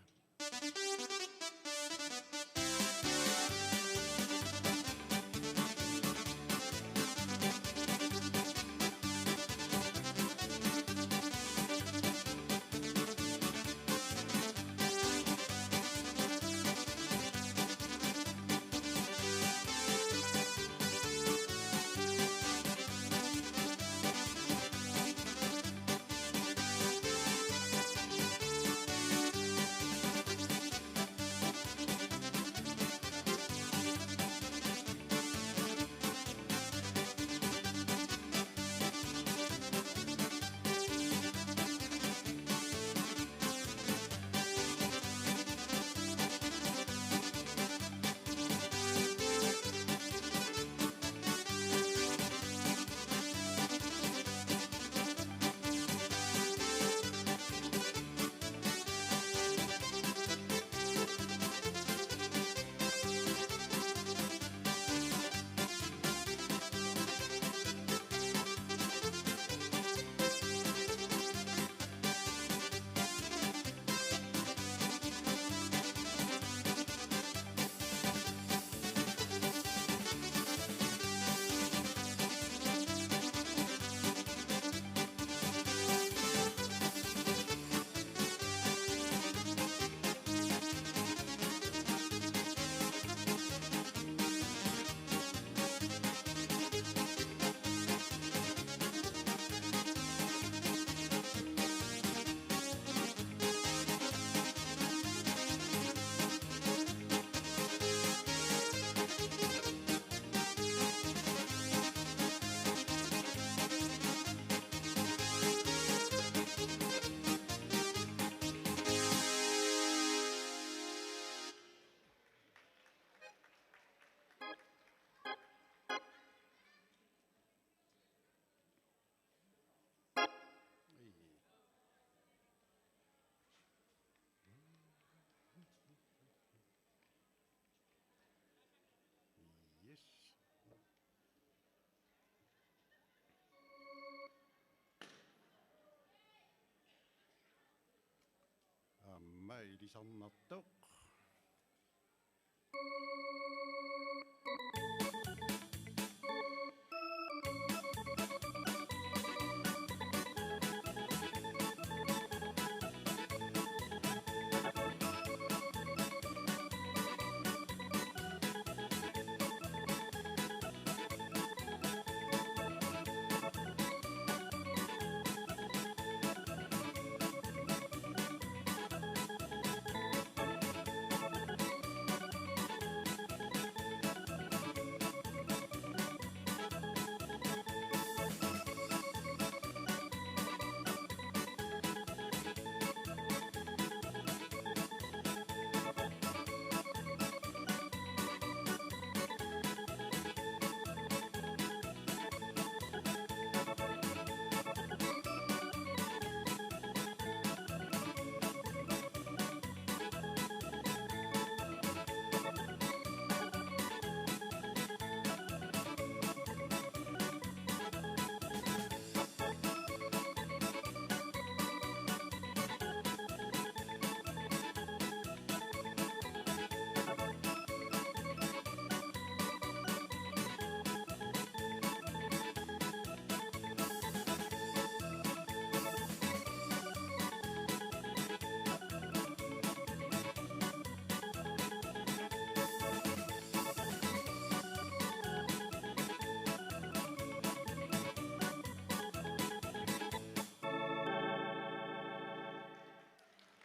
amma ilisarnartuq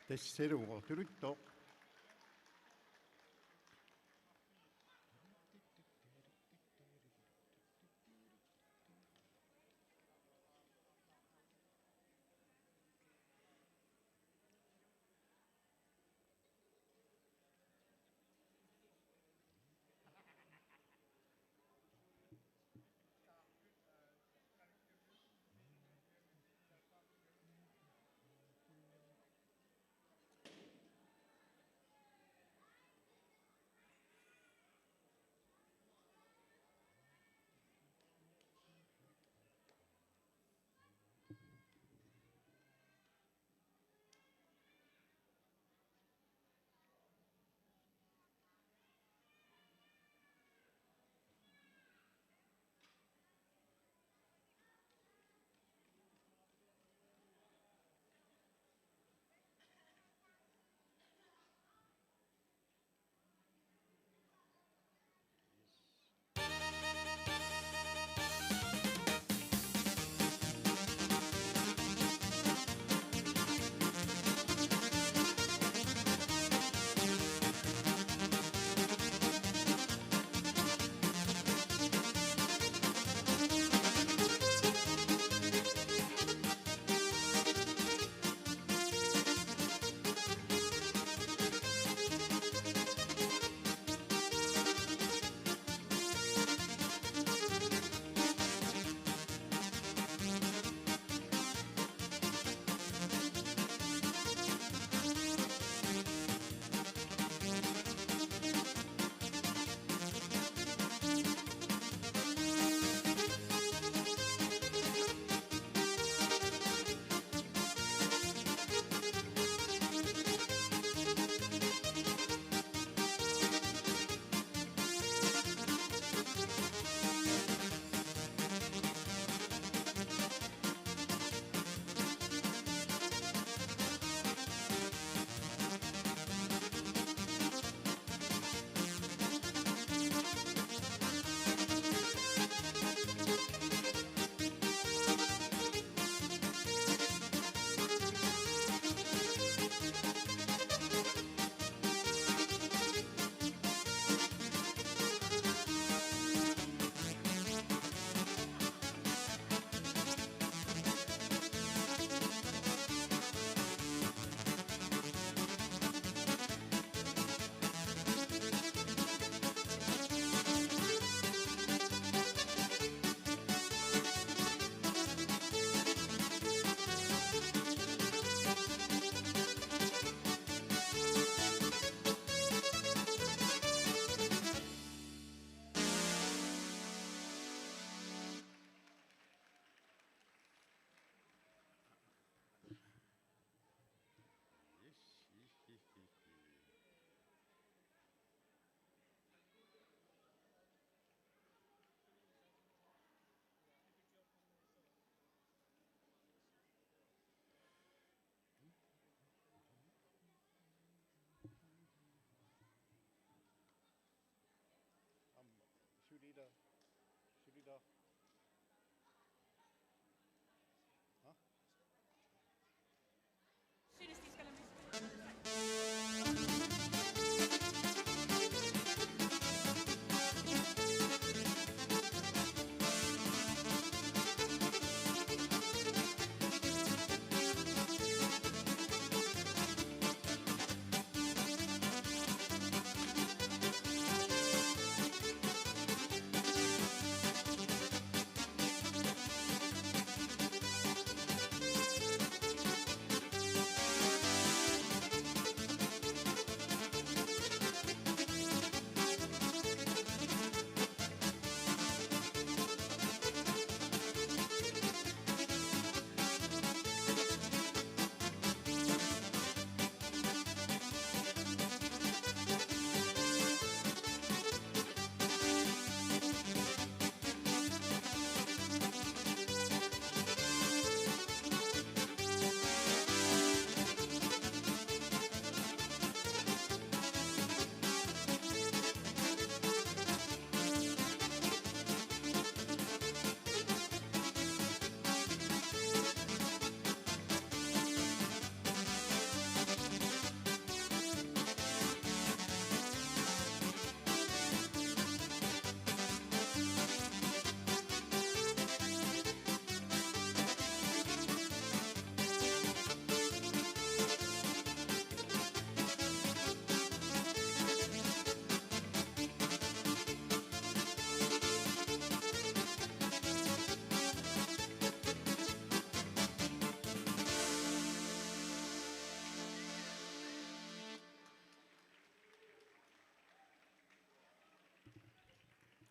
tassaruuqortuluttoq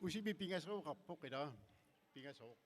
Kusibi pingaso kapok ida. Pingaso.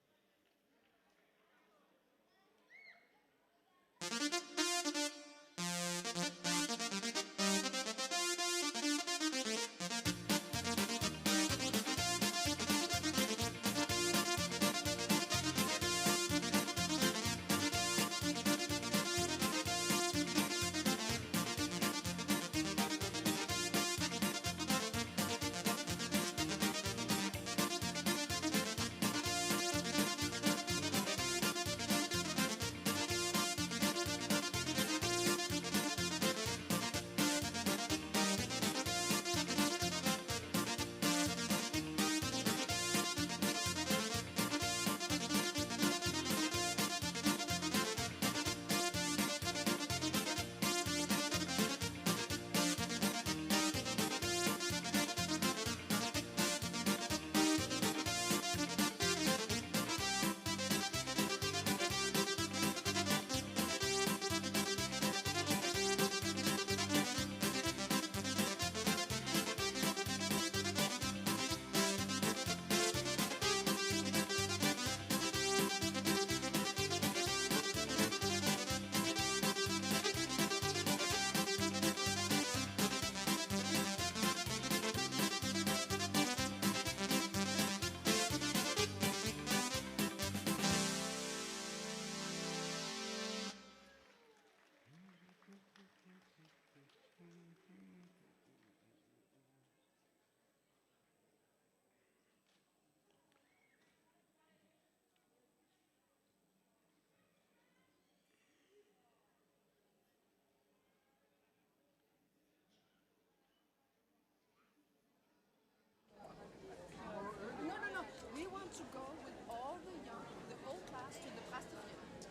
No. We want to go with all the young, the whole class to the Præstefjeld.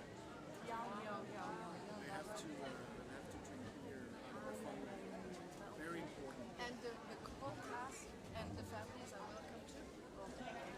Yeah. They have to drink beer out of a phone. Very important. And the whole class and the families are welcome too. Do you think?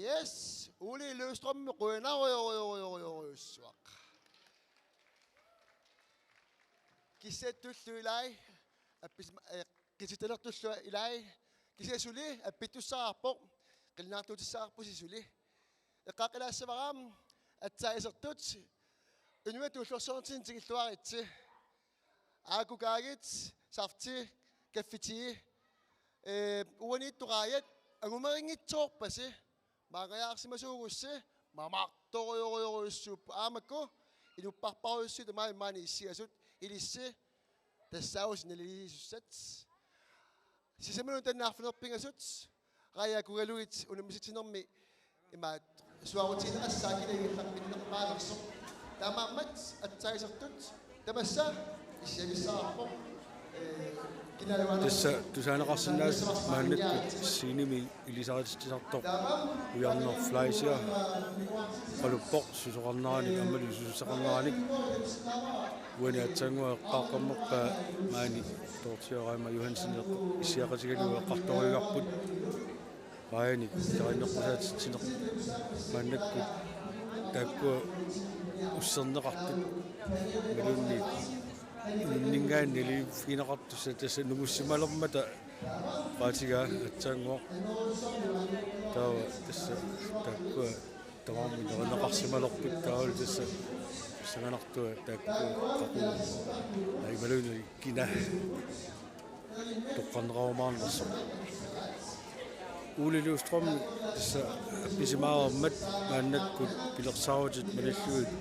Yes, Uli Løvstrøm Rønner. кисеттуллу илай аппис кисителертуллу илай кисесули аппитуссаарпо qilnaartuutissаарpu sisuli eqqaqilaassavaraam atsaisartut unuatullersortin tigilluaritsi aakukaagit sarti kaffitii uaniittuqaayat angumerinngitsoorpasi maaqayaarsimasuugussi mamaqtoriorioriussuuppu aamakku inupparparuissu tamaimmaani issiasut ilissi tassaus naliliisussat sisamunu tannaarfunerpingasut qayakugaluit unumisitsinermi imaat suarutiina assaakilagiullarpinnerpaalerso taamaammat atsaisertut tamassa issiagissaarpo Tässä tusaanaqarsinnaas maannakku siinimi ilisaritisartoq ujarner flaisia qaluppoq susoqarnarani ammali susussaqarnarani uani atsangua eqqaaqammerpaa maani tortioraima Johansen issiaqatigalu eqqartoriugarput qaani tarinerqusaatsitiner maannakku taakkua usserneqartut malunni ningaannili fiinaqartussa tassa nungussimalermata qaatigaa atsaanguo taawa tassa taakkua tamaarmi nerineqarsimalerput taawal tassa sanganartua taakkua qaqu aimaluni kina toqqarneraumaarnerso uuliliustrommi tassa appisimaarammat maannakkut pilersaarutit malalluit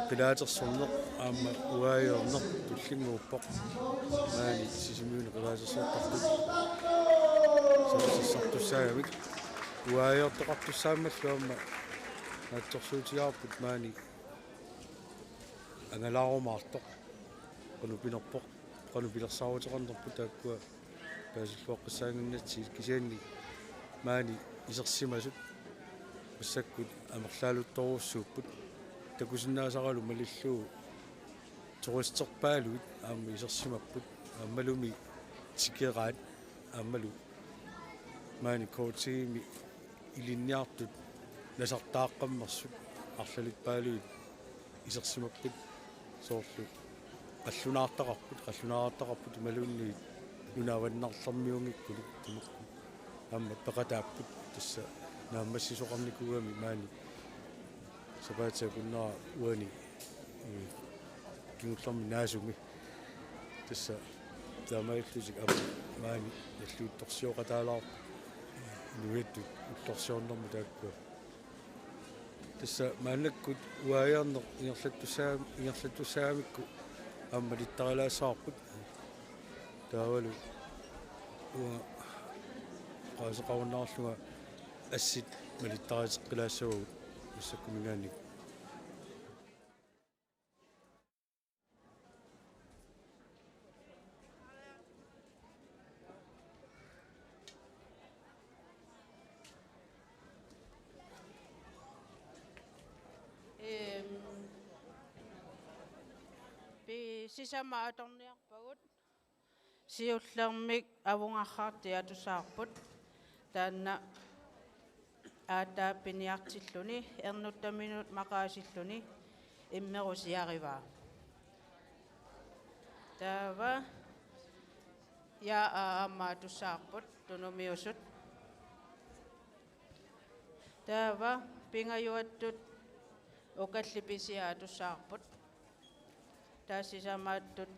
qilaatersorneq aamma uaayorneq tullinguuppoq maani sisimiuni qilaatersortartut sartussaagavik uaayortoqartussaammalluamma naatsorsuutigaarput maani angalaarumaartoq qanupinerpoq qanupilersaaruteqarnerput taakkua paasilluoqqissaangunnatsi kisianni maani isersimasut massakkut amerlaaluttoruussuupput takusinnaasaralu malilluu turisтерpaaluit aamma isersimapput aammalumi tikeeraat aammalu maani kootsigimi ilinniartut nasartaaqqammersut arlalutpaaluit isersimapput soorlu qallunaartaqarput malunni nunavannarlarmiungikkulu tumeqqu aamma peqataapput tassa naammassisoqarnikugami maani sapaatsa kunnaa uani kingullarmi naasumi tassa taamaillusik amma maani nalluuttorsioqataalaarpu nuittut uttorsiornermu taakkua tassa maannakkut uaajarneq ingerlattussaamikku amma littarilaassaarput taavalu qaaseqarunnaarluga assit malittariseqqilaassagugut ussakkumingaannik sisama atorniarpagut siullermik avungarraarti atusaarput taanna aataapiniartilluni ernuttaminut maqaasilluni immerusiarivaa taava yaa aamma atusaarput tunumiusut taava pingajuattut ukallipisia atusaarput taassisamaаттut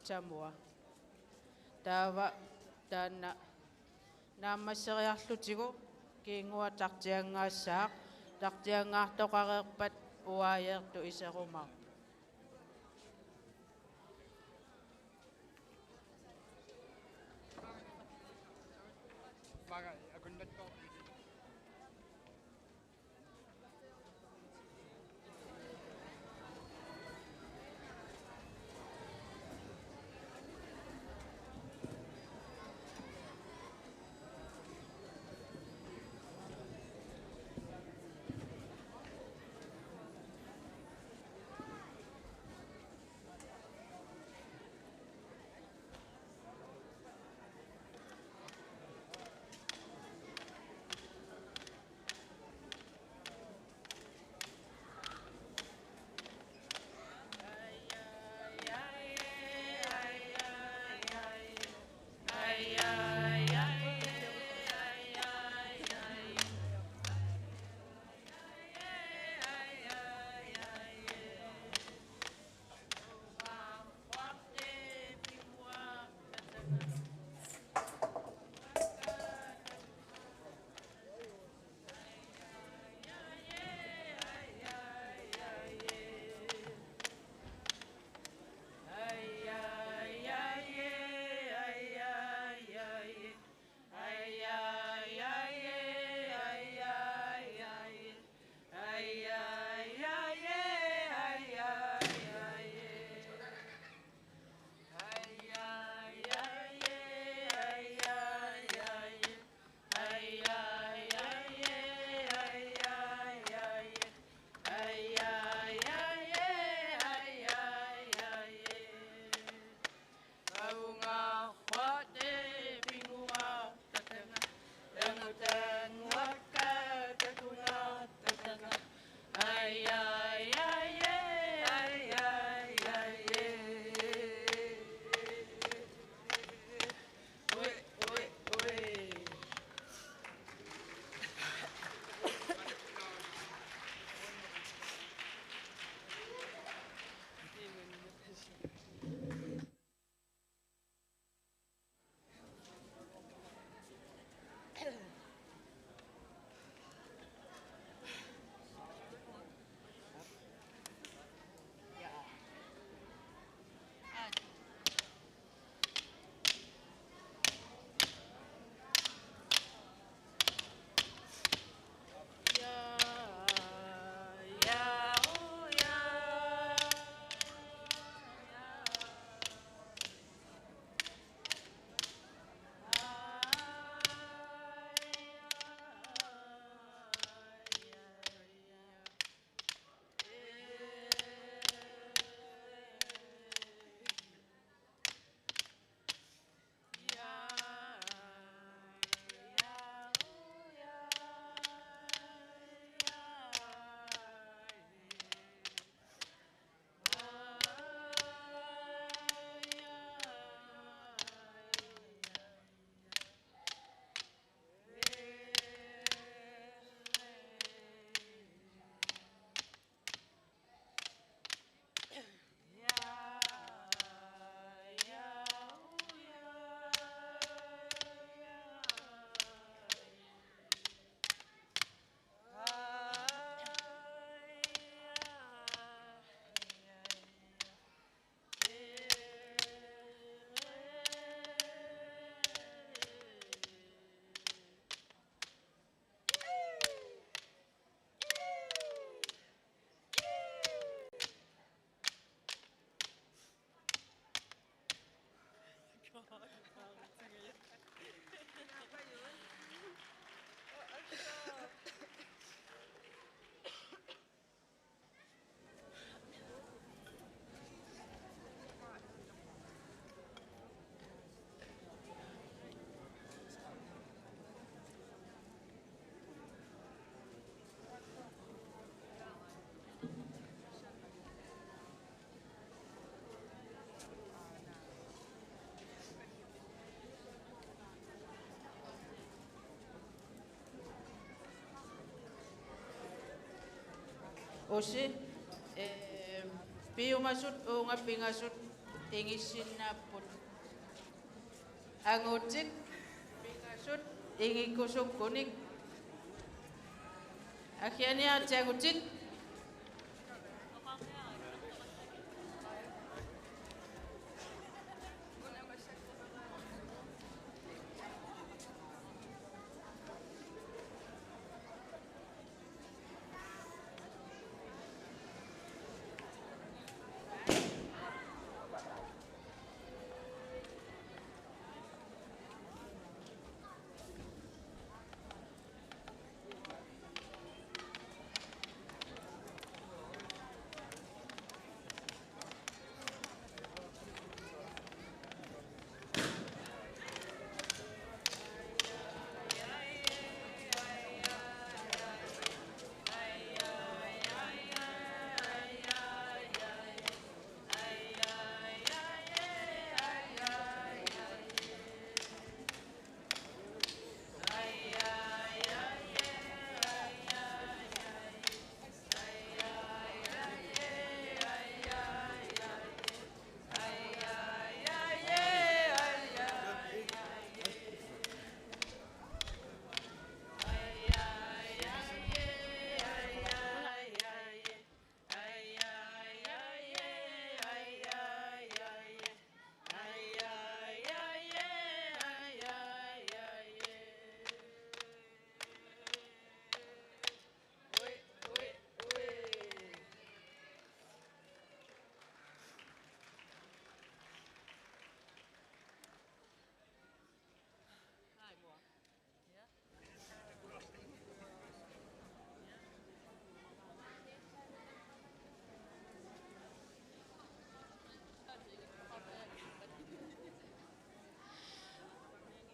samua taava taanna naammasseriarlutigu kiingua tartiangaassaaq tartiangaartoqareerpat uaajeertu iserumau usi piumasut unga pingasut ingissinnapput angutit pingasut ingikusukkunik akianiartiagutit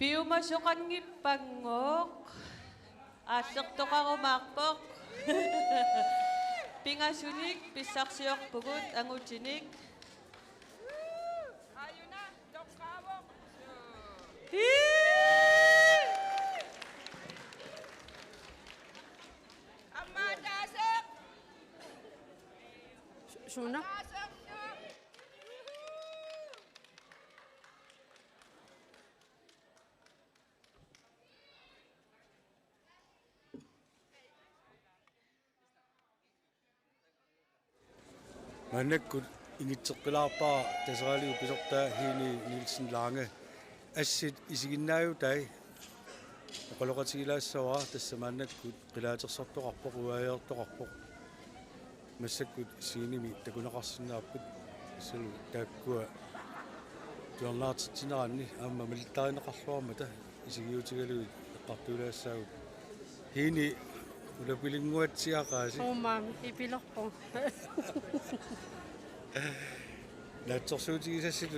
Piumasukangippangok assertoqarumaarpoq pingasunik pissarsiorpugut angutinik ayuna toqqaavoq amma taaseq شونا Mannakkut ingitseqqilaarpaa taseraaligu pisortaa hiini Nielsen Lange assit isiginnaayu tai oqaloqatigilaassavaa tassamaaнаkkut qilaatersortoqarpoq uajeertoqarpoq massakkut siinimi takunaqarsinnaapпут salu taakkua tuarnaartittineranni aamma malittarineqarluarmata isigiutigaluit eqqartuulaassaagut hiini ulapilinguatsiaqaasi Omaami ipilorpo Naatsorsuutigisassit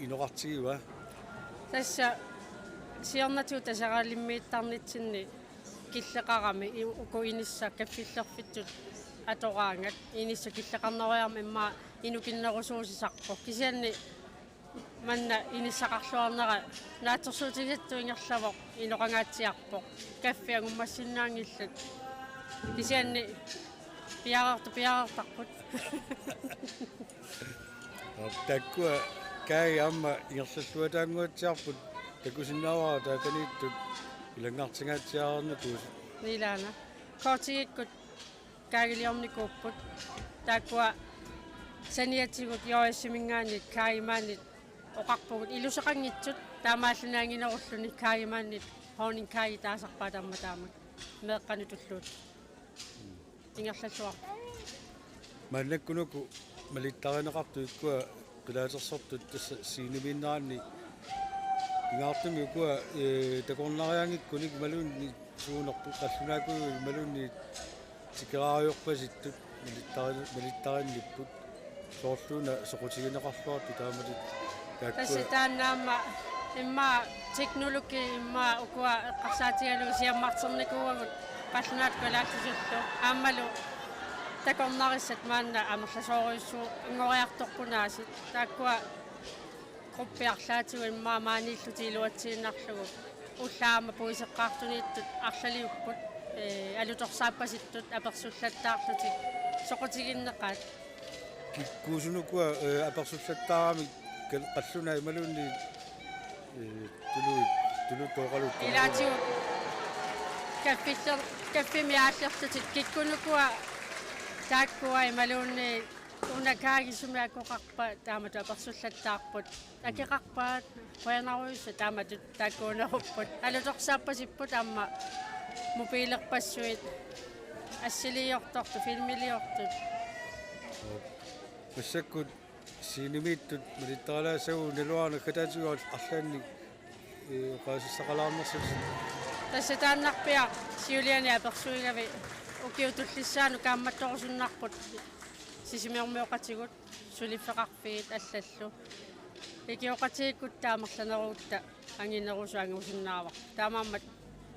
inoqartigua тасса сиорнату тасаралиммииттарнитсинни киллеқарами уку инисса каффиллерфиттут атораангат инисса киллеқарнериарма имма инукиннерусуусисарпо кисианни манна иниссақарлуарнера наатсорсуутигатту ингерлавоқ иноқангаатсиарпо каффиагуммассиннаангиллат кисианни пиараартарпут таккуа кай амма ингерллуатаангуатсиарпут такусиннаавара тааканииттут илангаартингаатсиаарнакуус нилаана коотигиккут каагилиорникууппут тааккуа саниатигут йоассимингаанит каимаанит оқарпугут илусеқангитсут таамааллинаангинеруллуни каимаанит хоонин кааи таасарпаа таама таамак меэққанутуллуут ингерллуар маннаккунуку малиттаринеқартуиккуа qilaatersortut tassa siinimiinnaanni ingaartumi ukua takornariangikkunik malunni suunerpu qallunaakuu malunni tikeraariorpasittut malittarinnipпут soorluuna soqutigineqarluartu taamalit тасситаанаама имма технологи имма ukua эққарсаатигалугу сиаммартэрникууагут qallunaat калааллусуллу ааммалу такорнариссат маанна амерласоориуссуу ингориарторпунаасит тааккуа группиарлаатигу иммаа мааниллутилуатсииннарлугу уллаама пуисеққартунииттут арлалиуппут алуторсааппаситтут аперсуллаттаартутик соқутигиннеқат киккуусунукуа аперсуллаттаарами қаллуна ималунни тулу тоқалут илаатигу каффимиааллертутик киккунукуа тааккуа ималуунни унакаагисумиаккоқарпа таамату аперсуллаттаарпут акеқарпаат қуянаруйуса таамату тааккуунеруппут алуторсааппасиппут аама мобилерпассуит ассилиорторту филмилиортут массаккут синемиттут малиттаралаасагу налуарна катаатигуал арлаанни qaasissaqalaarnersus тассатааннарпиа сиулиани аперсуигави укиутуллиссаану каамматторусуннарпут сисимиормиоқатигут сулиффеқарфиит аллаллу икиоқатигиккут таамерланеруутта ангинерусу ангусуннаава таамааммат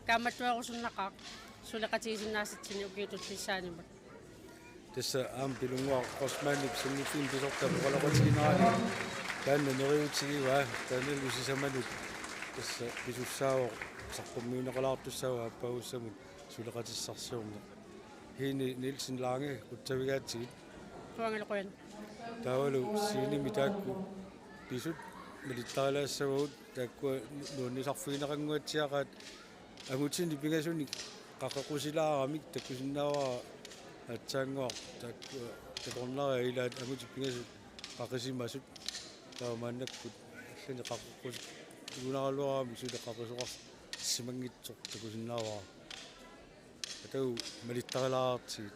каамматтуерусуннақаа сулеқатигисиннааситсини укиутуллиссаанимут тасса аам пилунгуа қосмааннип сангиффин писортаа оқалақатигинаани таанна нериутигива таанелу сисаманут тасса писуссаавоқ сарпуммиунеқалаартуссаава аппагуссамут сулеқатиссарсиорна хини нилсен ланге куттавигаатсигит туангалоқуян таавалу синими таакку писут милиттаралаассагуут тааккуа нууннисарфигинеқангуатсиақаат агутсини пигасуни қақақусилаарамик таккусиннааваа атсаангуар тааккуа таторнара илаат агути пигасут қақисимасут таамааннаккут аллани қаққус юнаралуарами суле қақисоқар симангитсор таккусиннааваа атау милиттаралаартигит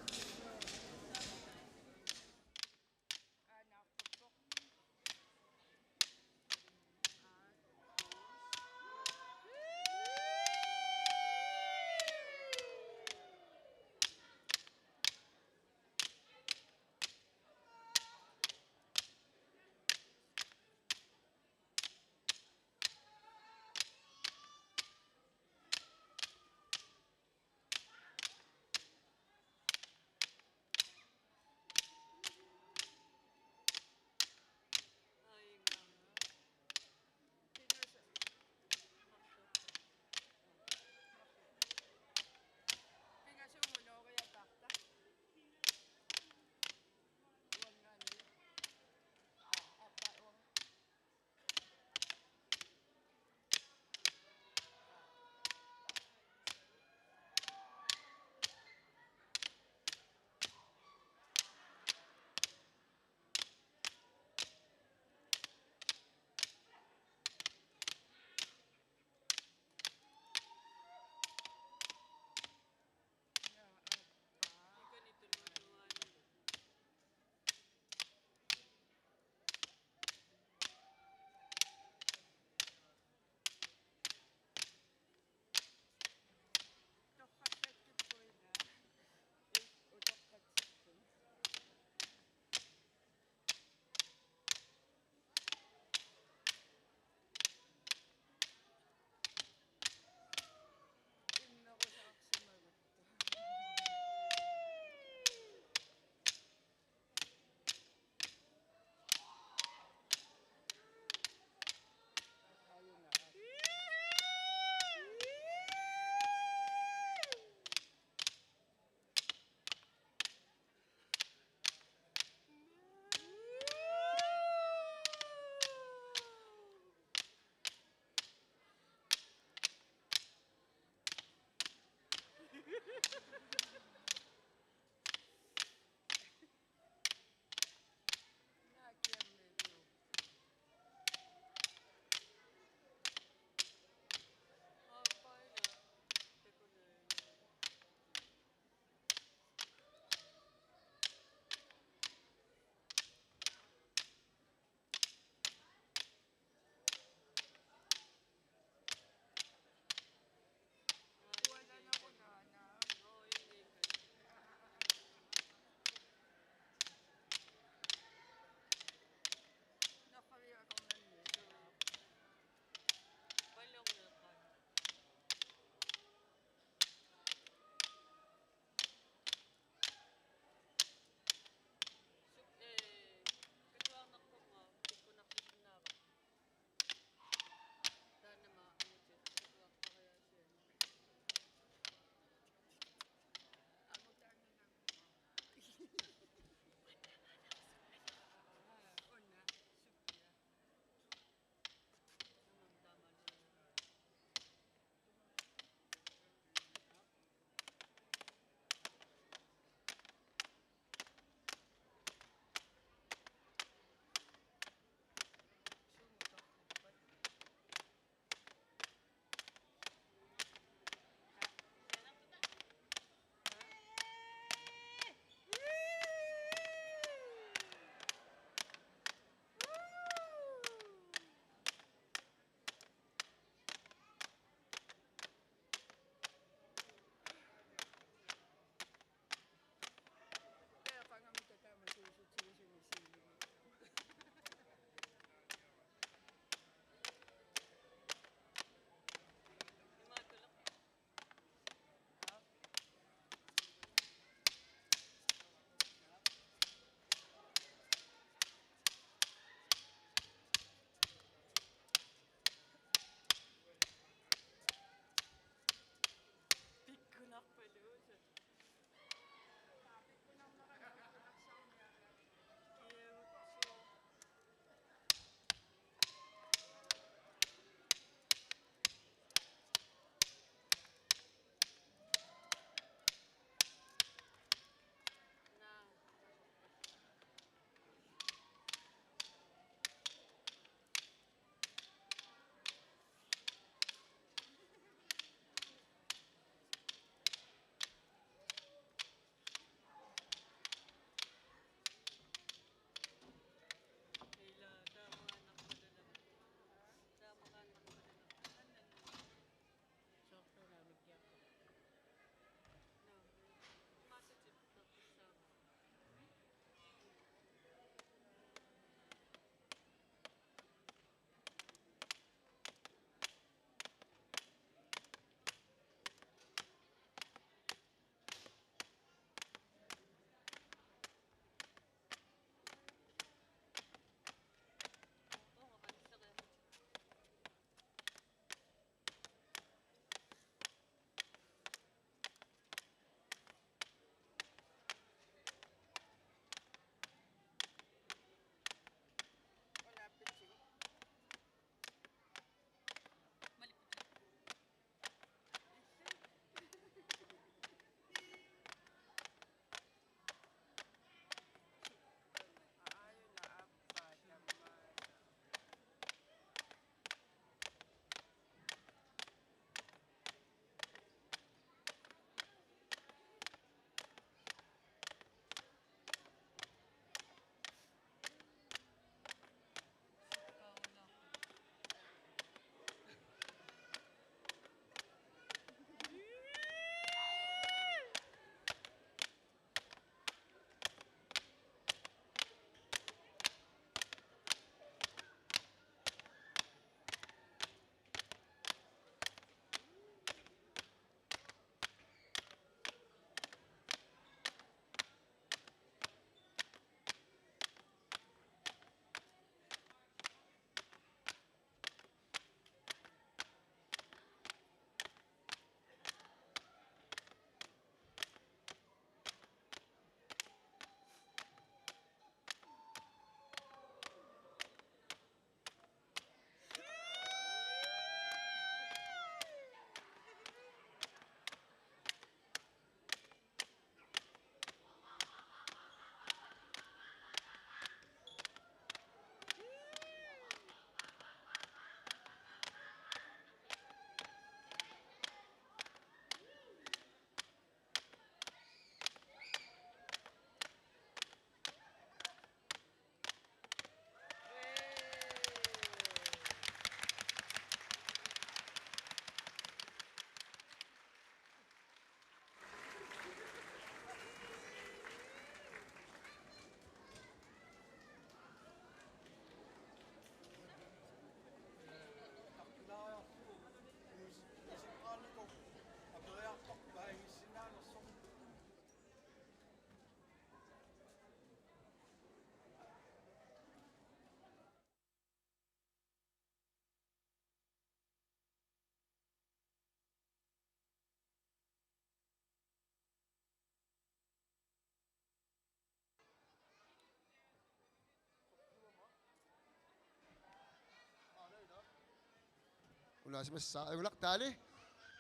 unasimassa agulaq taali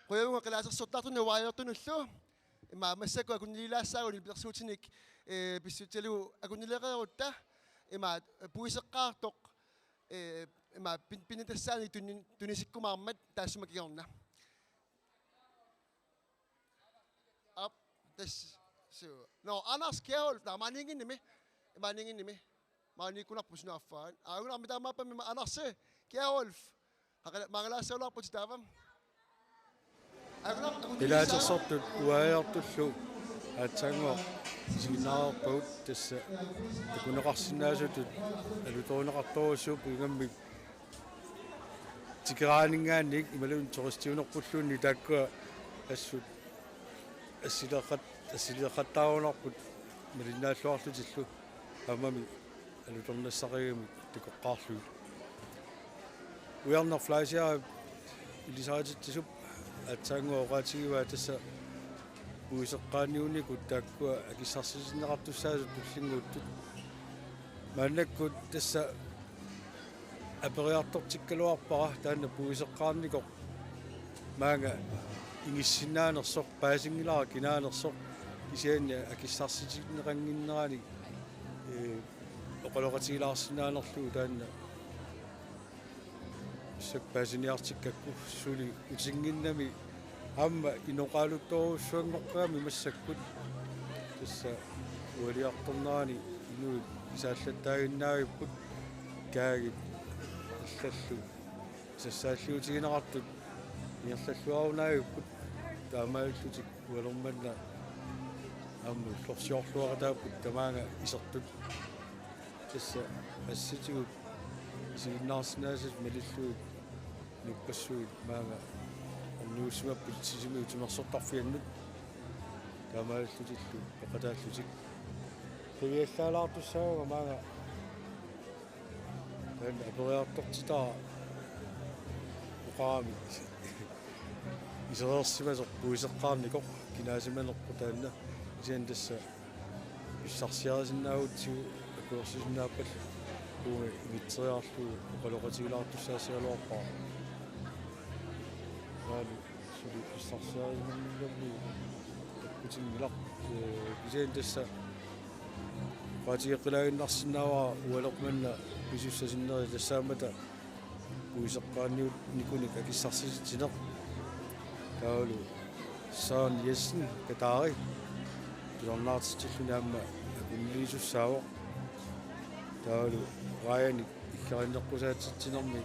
quyavunga qilasersortartuna uariartunullu imma massakku akunnilaassaaguni pilersuutinik pissutialugu akunnileqerutta imma puiseqqaartoq imma pinitassaani tunisikkumaarmat taassumakiorna up this so no Anders Kjærulf der maninginnimi maanikunarpusnuaffaan aagunarmitaamaapami Anders Kjærulf mangalaassaulaarput taavam илаатерсортут уаяртуллу аатсаангуа сигнаарпагут тасса такунеқарсинаасутут алуторунеқарторуссууп игаммик тикераанингааник ималун туристиунерпуллуунни тааккуа ассут ассилеқаттаарунарпут малиннааллуарлутиллу аммами алуторнассақигами такоққаарлуи уярнер флайсиа илисаатиттисуп атсаангуа оqaатигива тасса уисеққааниуникут тааккуа акиссарсисиннеқартуссаасут туллингууттут мааннаккут тасса апериартортиккалуарпара таанна пуисеққаарникоқ маанга ингиссинаанерсоқ паасингилара кинаанерсоқ исианни акиссарситиннеқангиннерани оқалоқатигилаарсинаанерлугу таанна сакпаасиниартиккакку сули утингиннами амма иноқалутторуссуангоққаами массаккут тасса уалиарторнерани инуи исааллаттаагиннаагиппут каагит аллаллу сассааллиутигинеқартут иерллуарунаагиппут таамааллутик уалерманна амму лорсиорлуаратааппут тамаага исертут тасса асситигут сигнаарсинаасат малиллуут нуппассуут маага орнуусимаппут сисими утимерсортарфианнут таамааллутиллу пеқатааллутик привиаллаалаартуссаага маага таан апериартортитаа уqaami исерерсимасоқ пуисеққарникоқ кинаасиманерпу таанна исиан тасса иссарсиарисиннаагутсигу акуерсисиннааппал уи витсеарлу оқалоқатигилаартуссаасиалуарпаа вали сули иссарсиарисиннагми таккутингилақ исиан тасса патиеққилагиннарсинааваа уалерманна писуссасиннери тассаамата пуисеққааниут никуник акиссарсиситинеқ таалу саан Jessen катаари пилорнаартитиллунаамма акуннисуссаавоқ таалу рааяни иккариннеққусаатитсинерми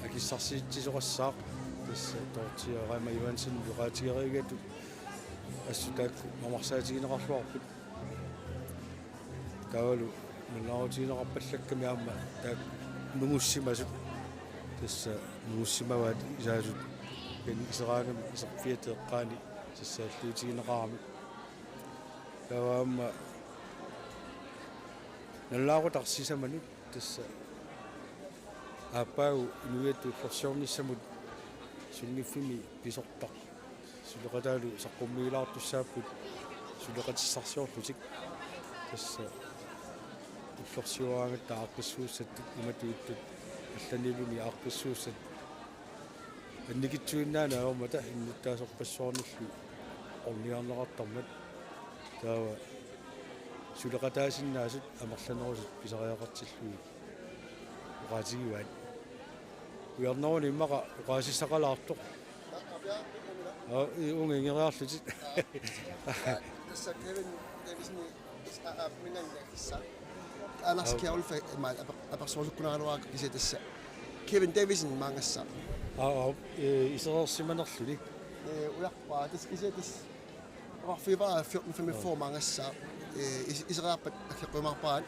акиссарсиитсисоқассаақ тасса тортиа рама Ивансен юқаатигеригатут ассутаакку мамарсаатигинеқарлуарпут таалу милаутигинеқарпаллакками аама таак нугуссимасут тасса нугуссимаваат исаасут кани исераагами исерфиатеэққаани тассааллуутигинеқарами тааваама наллаагутарсисаманут тасса ааппаагу инуиатту форсиорниссамут сулниффими писортар сулеқатаалу саққуммигилаартуссааппут сулеқатиссарсиорлутик тасса форсиораангатта ааққиссууссаттут иматуиттут алланилуни ааққиссууссат анникитсуиннаана аумата иннуттаасорпассуарниллу орниарнеқартармат таава сулеқатаасиннаасут амерланерусут писариақартиллуи уqaатигиваат уярнеруни иммақа уqaасиссақалаартоқ унгингериарлутит тасса Kevin Davisni минангакисса Anders Kjærulf аперсуусуккунааруаак кисе тасса Kevin Davison маангасса исерерсиманерлуни уярпаа тас кисе тас рафиваа 14-45 маангасса исераарпат аккеқумарпаат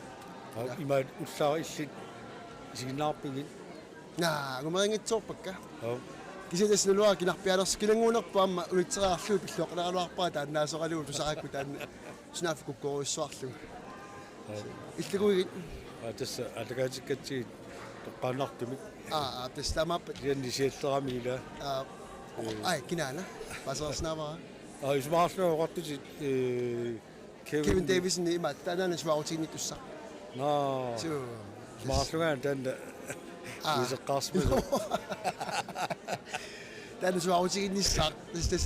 имаат уллаа иллит сигнаарпигит наа гумерингитсоорпакка кисе тас нулуа кинарпиалерс килангуунерпа амма улитсераарлуу пиллоқлераруарпаа тааннаасоралуу тусаақку таанна снаффуккоруссуарлу иллигуигит тасса алагаатиккатсигит тоққаанартумик тас тамааппат ианни сиаллерамиила ай кинаана пасерснаваа исмаарлуу оqartusit Kevin Davison има таанана сваутигниттусса наа маарлугаан таанна Uiseqqaarsimasuq. Täällä sua on siinä niissä.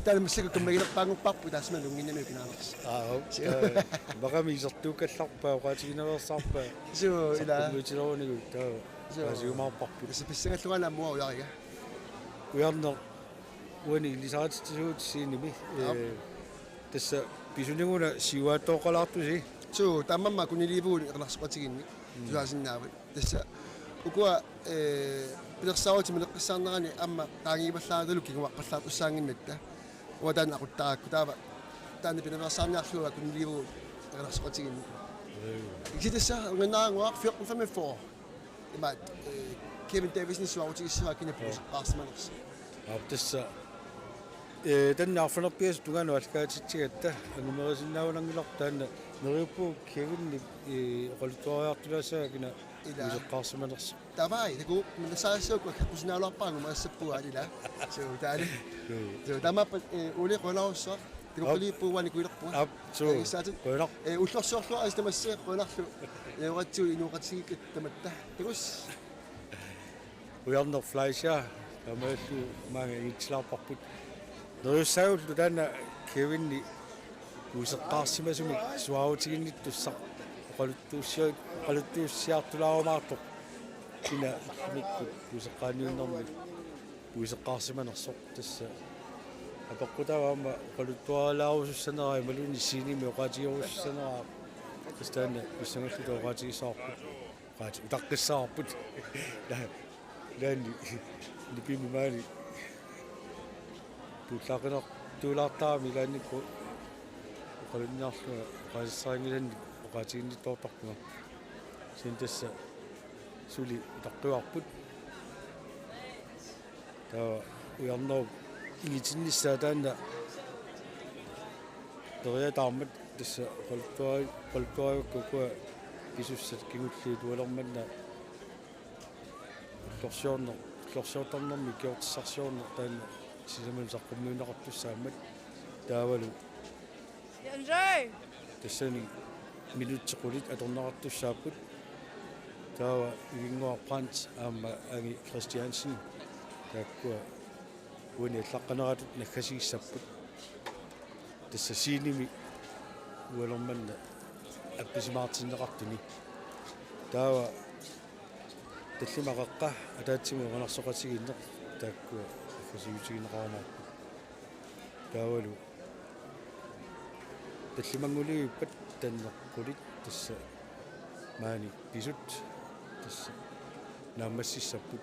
Täällä missä kun meillä pangu pappu tässä me lungin ne minä naks. Bagamiisertuukallarpaa uqaatiginerersarpaa. So ila. Muutiloonigu taa. Asiumaarparput. Pissanga tuana mua uyaga. Ujarner uani lisaatisuut siinimi. Tässä pisuniguna siuaattoqalaartusi. So tamamma kun liivuun qanarsoqatiginni. Tuasinnaavut. Tässä ukua pilersaawati mileqqissaarnerani amma qaangiiballaarulu kiguaqqallaartussaanginnatta. Uatan aquttaaqku taava taani pinersaarniarluga kun liivuun qanarsoqatiginni. Ikitassa ungannaanguaq 4 Imat Kevin Davisin suautigissuaa kinappuusaqaarsimanersi. Tässä tannaarfanerpias tunganu alkaatitsigatta anumerisinnaaunangilartaanna neriuppu Kevin qoltuariartulaassaakina uiseqqaarsimanersi. Tavai taku minasaassuk wakkusnaaluarpaangu maassappuga alila. So taali. So tamappa uli qolaussa tiluqiliippuuwani kuilerpua. So qoilaq ullorsorlu astamasse qoilarlu Euratiu inuqatigik tamatta. Tagus. Ujarner Fleischer amaallu maanga itslaarparput. Neriussaagullu taanna Kevinni uiseqqaarsimasumik suautiginnittussaq qaluttuussiartulaarumaartoq ina mikkut uiseqqaaniunnermik uiseqqaarsimanersoq tassa апаққутаама қалуттуаралаарусуссанераа малуни синими оqaatigiorussanераа тастаана писсангаллу оqaatigissaarput qaati utaqqissaarput лаани липими маани туллаақинер туулаартаами лааникку qalunniarluga qaassaангиланни оqaatiginnитторторпуга син тасса сули утаққуарпут таа уярноо игитинниссаа таанна ториатаармат тасса qoltuariukkuа кисуссат кигуллии туалерманна лорсиорнерми киортиссарсиорнер таанна сисаман саққуммиунеқартуссаамат таавалу тассани минутсеқулит аторнеқартуссааппут таава игингуарпаант аама аги Кристиансен тааккуа уни аллаққанератут наггасигиссаппут тасса синими уалерманна апписимаартиннеқартуни таава таллимақаққа атаатсиму qanarsoqatigиннеқ тааккуа фасиутигинеқарамаарпут таавалу таллимангулигиппат таннеққулит тасса маани писут тасса наамассиссаппут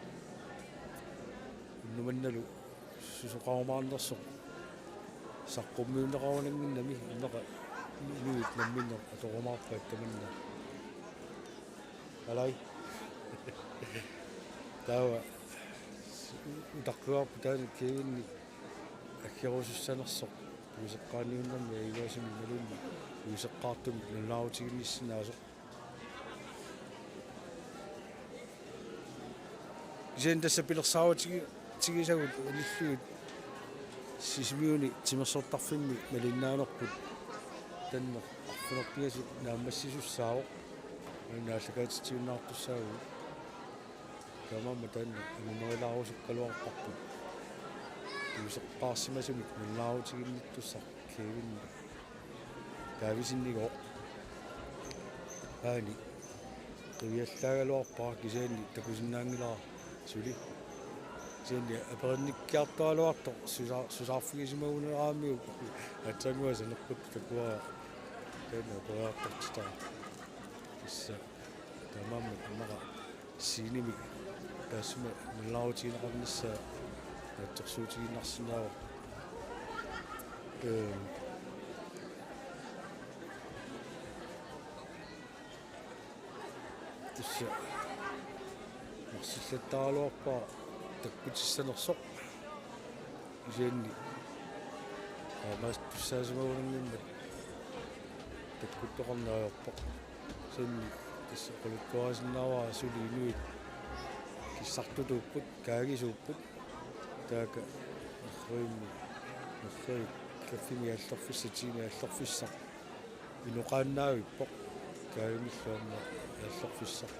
нуманналу сусоқармаарнерсоқ саққуммиунеқарунангиннами иннеқа нуит намминнер аторумаарпаат таманна алай таава утаққуарпу таани кевинни аккерусуссанерсоқ уисеққааниуннэрми игуасими малунни уисеққаартуми нулааутигинниссинаасоқ isen tässä pilersaawatigisagут уллугут сисмиуни тимерсортарфимми малиннаанерпут таннер арфунерпиасу наамассисуссаавоқ нааллакаатитсиуннаартуссаагу камамма танна анумерилаарусуккалуарпарпут уисеққарсимасумик нулааутигинниттуссар кевинни таависиннигоо аани туиаллаагалуарпаа кисаанни такусиннаангилаа сули синни аперниккиартуалуарто сусаарфигисимагунераамиу атсангуаса нерпут такуа тэнэ тояартартта исса тамамма тамара синими тасма нулаутигинеқарнissaа аттерсуутигиннарсинаава тисса марсиллаттаалуарпаа таккутиссанерсоқ исианни аамаас туссаасимагунангиммат таккуттоқарнааерпоқ синни тисса қолуттуарасиннааваа сули инуит киссартутууппут каагисууппут таака нерриимми неррии каффими аллерфиссатиими аллерфиссақ инуқааннаавиппоқ каагимиллуарна аллерфиссақ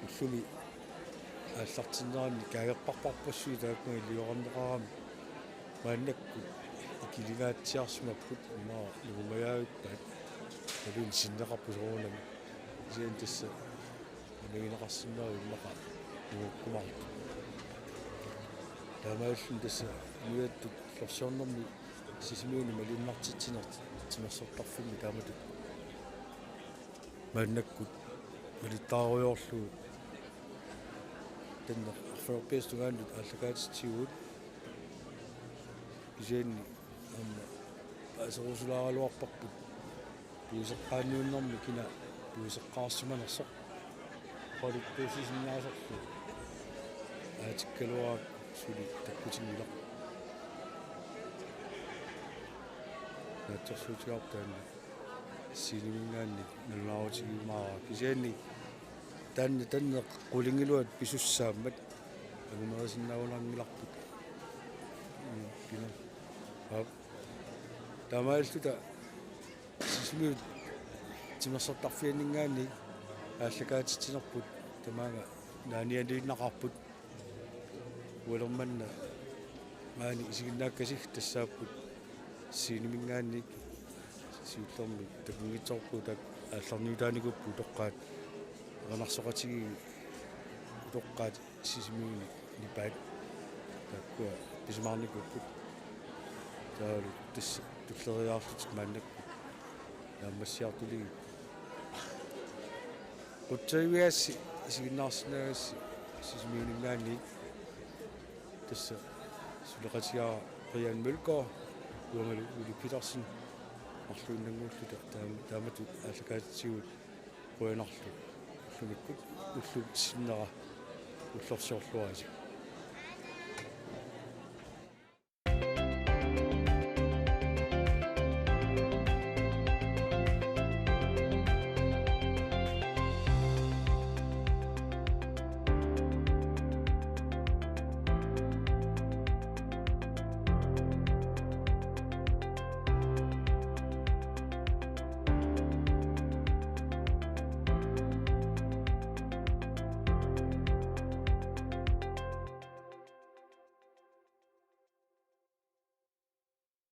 уллуми ааллартиннерани каагерпарпарпассуи тааккуи илиорнеқарами мааннакку икилингаатсиарсимаппут имаа нугумаяавиппаат алун синнеқарпусоорунами исиан тасса нагинеқарсиннеру иммақа нууккумарт таамааллун тасса нуяттут лорсиорнэрми сисимиуни малиннартитсинерт тимерсортарфимми тааматут мааннаккут малиттааруйорлу тэннэ арфеорпиастугааннут ааллакаатитсигуут исианни амма асерусулааралуарпарпут пуисеққаанниуннэрми кина пуисеққаарсиманерсоқ qualitusisinaasarlu aatikkaluarak suli takkutigilar naatsorsuutigaartaanni silimingaanni nulaautigimaara kisianni tanne qulingiluat pisussaammat agumerisinnaularmilarput kina tamaalluta sismiut timersortarfianningaanni ааллакаатитсинерпут тамаага нааниалииннақарпут уалерманна маани исигиннааккасиг тассааппут синимингаанник сиуллерми такунгитсорпу так аалларниутааникуппу тоққаат ранарсоқатиги тоққаат сисимиуни нипаат таккуа писмаарникуппут таалу тасса туллериаарлутик мааннакку нааммассиартулиги Utsaiviassi isiginnaarsinaagassi sisimiuningaanni tassa suleqatigaa Brian Mølgaard uangalu Uli Petersen arluinnanguulluta taamatut ааллакаатитсигут quyanarlu ullumikkut ullut sinnera ullorsiorluasi